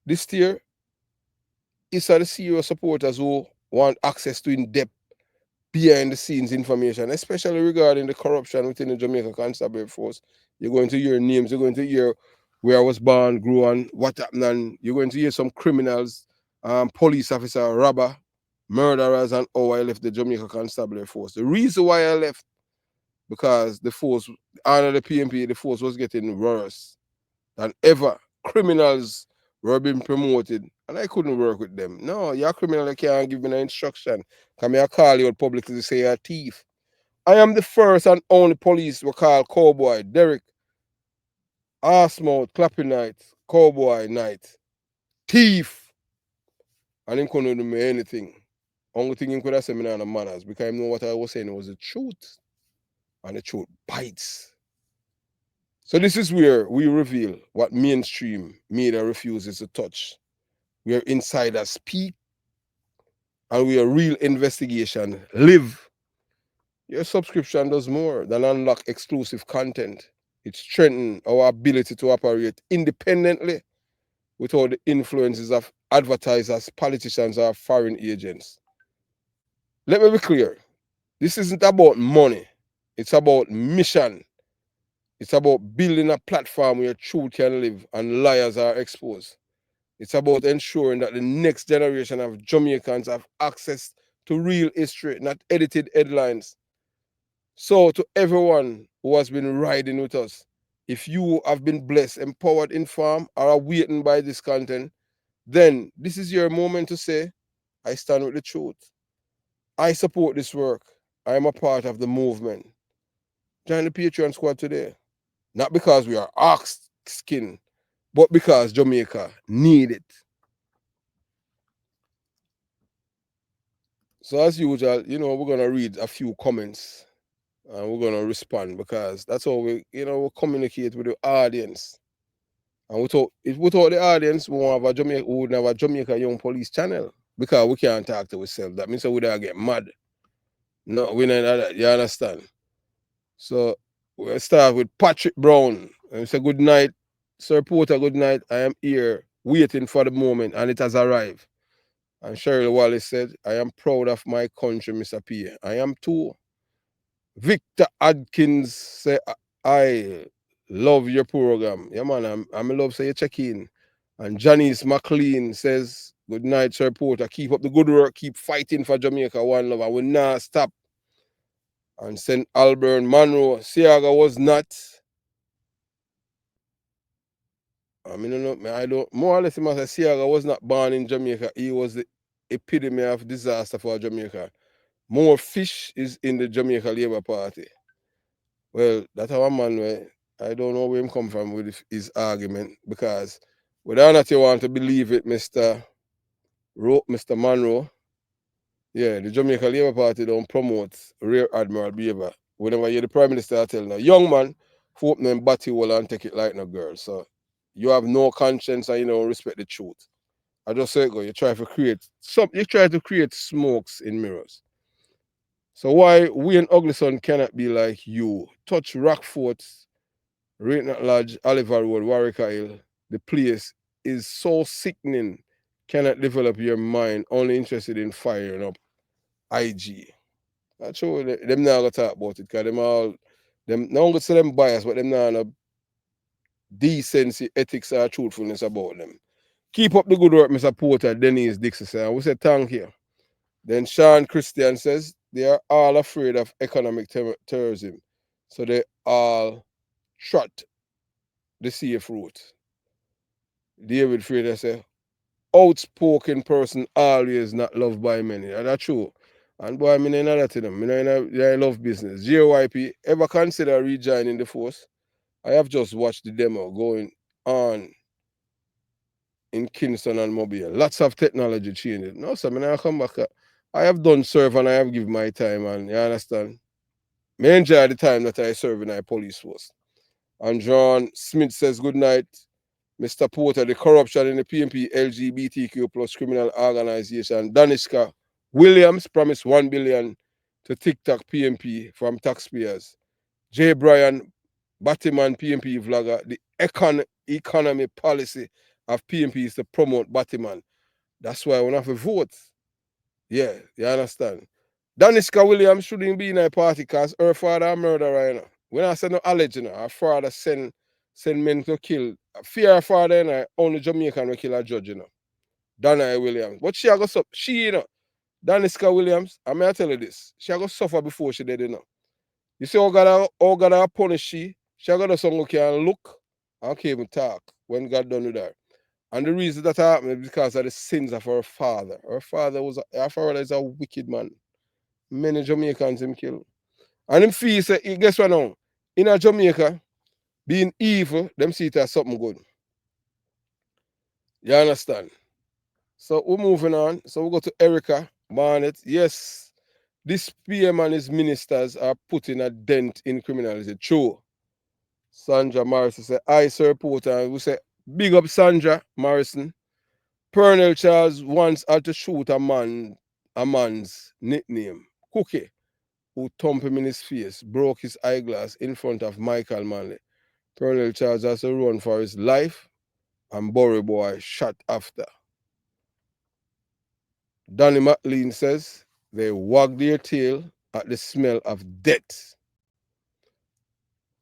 This tier is for the serious supporters who want access to in-depth, behind the scenes information, especially regarding the corruption within the Jamaica Constabulary Force. You're going to hear names, you're going to hear where I was born, grew on, what happened, and you're going to hear some criminals police officer, robber, murderers, and how I left the Jamaica Constabulary Force. The reason why I left, because the force, under the PMP, the force was getting worse than ever. Criminals were being promoted, and I couldn't work with them. No, you're a criminal, you can't give me no instruction. Come here, call you out publicly to say you're a thief. I am the first and only police we call Cowboy, Derek, Arsmouth, Clapping Night, Cowboy Night, thief. And him couldn't do me anything. Only thing he could have said me on the manners, because I know what I was saying was the truth. And the truth bites. So this is where we reveal what mainstream media refuses to touch. Where insiders speak and where real investigation live. Your subscription does more than unlock exclusive content. It strengthens our ability to operate independently without the influences of advertisers, politicians, or foreign agents. Let me be clear. This isn't about money. It's about mission. It's about building a platform where truth can live and liars are exposed. It's about ensuring that the next generation of Jamaicans have access to real history, not edited headlines. So, to everyone who has been riding with us, if you have been blessed, empowered, informed, or are waiting by this content, then this is your moment to say, I stand with the truth. I support this work. I am a part of the movement. Join the Patreon squad today. Not because we are ox skin, but because Jamaica need it. So as usual, we're gonna read a few comments and we're gonna respond because that's how we communicate with the audience. And without the audience, we wouldn't have a Jamaica Young Police channel because we can't talk to ourselves. That means we would get mad. No, we don't know that. You understand? So we'll start with Patrick Brown. And say good night, Sir Porter. Good night. I am here waiting for the moment, and it has arrived. And Cheryl Wallace said, I am proud of my country, Mr. P. I am too. Victor Adkins said, I love your program. Yeah, man, I'm in love, so you check in. And Janice McLean says, good night, Sir Porter. Keep up the good work. Keep fighting for Jamaica One Love. I will not stop. And St. Albert Monroe, Siaga was not. I don't, more or less, he must say Siaga was not born in Jamaica. He was the epitome of disaster for Jamaica. More fish is in the Jamaica Labour Party. Well, that's our man where I don't know where him come from with his argument because whether or not you want to believe it, Mr. Monroe, yeah, the Jamaica Labour Party don't promote Rear Admiral behavior. Whenever you're the Prime Minister, I tell you, young man, open them batty wall and take it like no girl. So you have no conscience and you don't respect the truth. I just say go, you try to create smokes in mirrors. So why we and Ugly Son cannot be like you? Touch Rockfort, Raynot Lodge, Oliver Road, Warwick Hill. The place is so sickening. Cannot develop your mind. Only interested in firing up IG. That's true. Them not gonna talk about it because them not gonna say them bias, but them not no decency, ethics, or truthfulness about them. Keep up the good work, Mr. Porter. Denise Dixon said. We say thank you. Then Sean Christian says they are all afraid of economic terrorism. So they all trot the safe route. David Fraser says, outspoken person always not loved by many. And that's true. And boy, I mean another to them. I love business. JYP, ever consider rejoining the force? I have just watched the demo going on in Kingston and Mobile. Lots of technology changes. No, sir, I come back. I have done serve and I have given my time, and you understand? I enjoy the time that I serve in a police force. And John Smith says, good night, Mr. Porter. The corruption in the PMP LGBTQ plus criminal organization. Danishka Williams promised 1 billion to TikTok PMP from taxpayers. J. Bryan Batman PMP vlogger. The economy policy of PMP is to promote Batman. That's why we have to vote. Yeah, you understand? Daniska Williams shouldn't be in a party because her father a murderer, you know. When I say no alleged, you know, her father send men to kill. Fear her father, you know, only Jamaican will kill a judge, you know. Dana Williams. But she a go suffer. She, you know, Daniska Williams, I may tell you this. She a go suffer before she did, you know. You see how God a punish she a go do something who can look and can't even talk when God done with her. And the reason that happened is because of the sins of her father. Her father is a wicked man. Many Jamaicans him kill. And him feel say, guess what now? In a Jamaica, being evil, them see it as something good. You understand? So we're moving on. So we go to Erica Barnett. Yes, this PM and his ministers are putting a dent in criminality. True. Sandra Morrison said, I sir reporter. And we say, big up Sandra Morrison. Pernell Charles once had to shoot a man's nickname, Cookie, who thumped him in his face, broke his eyeglass in front of Michael Manley. Pernell Charles has to run for his life, and Burry Boy shot after. Danny McLean says they wag their tail at the smell of death.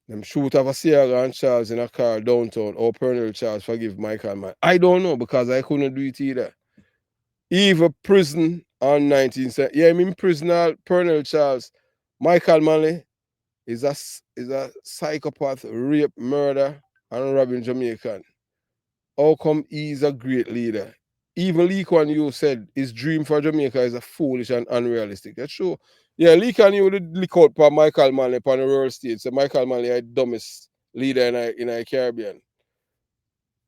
Them shoot off a Sierra and Charles in a car downtown. Or Pernell Charles forgive Michael Man. I don't know because I couldn't do it either. Either prison on 19th. Yeah, I'm in prison. Pernell Charles. Michael Manley is a psychopath, rape, murder, and robbing Jamaican. How come he's a great leader? Even Lee Kuan Yew said his dream for Jamaica is a foolish and unrealistic. That's true. Yeah, Lee Kuan Yew did leak out for Michael Manley upon the world stage. So Michael Manley is the dumbest leader in the Caribbean.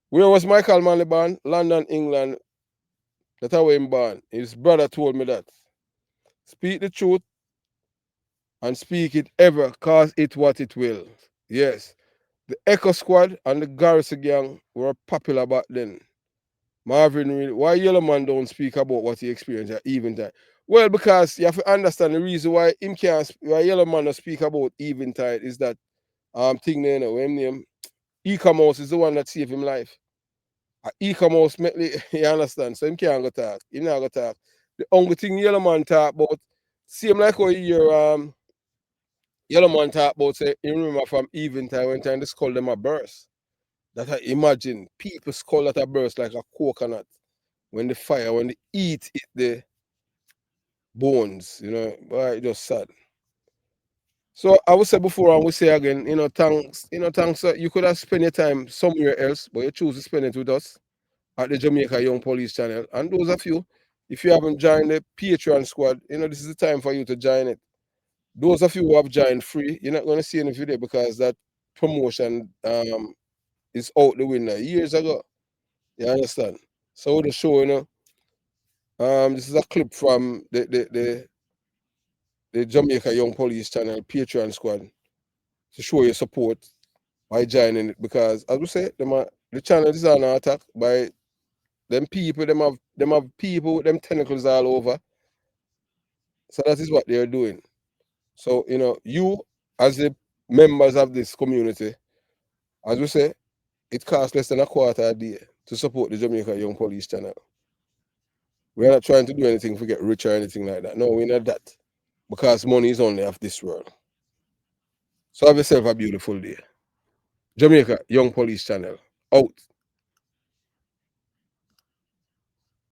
Where was Michael Manley born? London, England. That's how he born. His brother told me that. Speak the truth and speak it ever, cause it what it will. Yes. The Echo Squad and the Garrison Gang were popular back then. Marvin Reed, why Yellow Man don't speak about what he experienced at Eventide? Well, because you have to understand the reason why him can't why Yellow Man don't speak about Eventide is that thing there, you know, when name e-commerce is the one that saved him life. E-commerce you understand, so him can't go talk. He not go talk. The only thing Yellow Man talk about, same like how you hear Yellow Man talk about say you remember from Eventide when time they call them a burst. That I imagine people skull that a burst like a coconut when the fire, when the heat hit the bones, you know, but it's just sad. So I would say before and we say again, thanks. You could have spent your time somewhere else, but you choose to spend it with us at the Jamaica Young Police channel. And those of you, if you haven't joined the Patreon squad, this is the time for you to join it. Those of you who have joined free, you're not going to see any video because that promotion is out the window years ago. You understand? So the show, this is a clip from the Jamaica Young Police channel, Patreon squad, to show your support by joining it because, as we say, the channel is on attack by them people. Them have people with them tentacles all over. So that is what they are doing. So you as the members of this community, as we say, it costs less than a quarter a day to support the Jamaica Young Police channel. We're not trying to do anything to get rich or anything like that. No, we're not that. Because money is only of this world. So have yourself a beautiful day. Jamaica Young Police Channel. Out.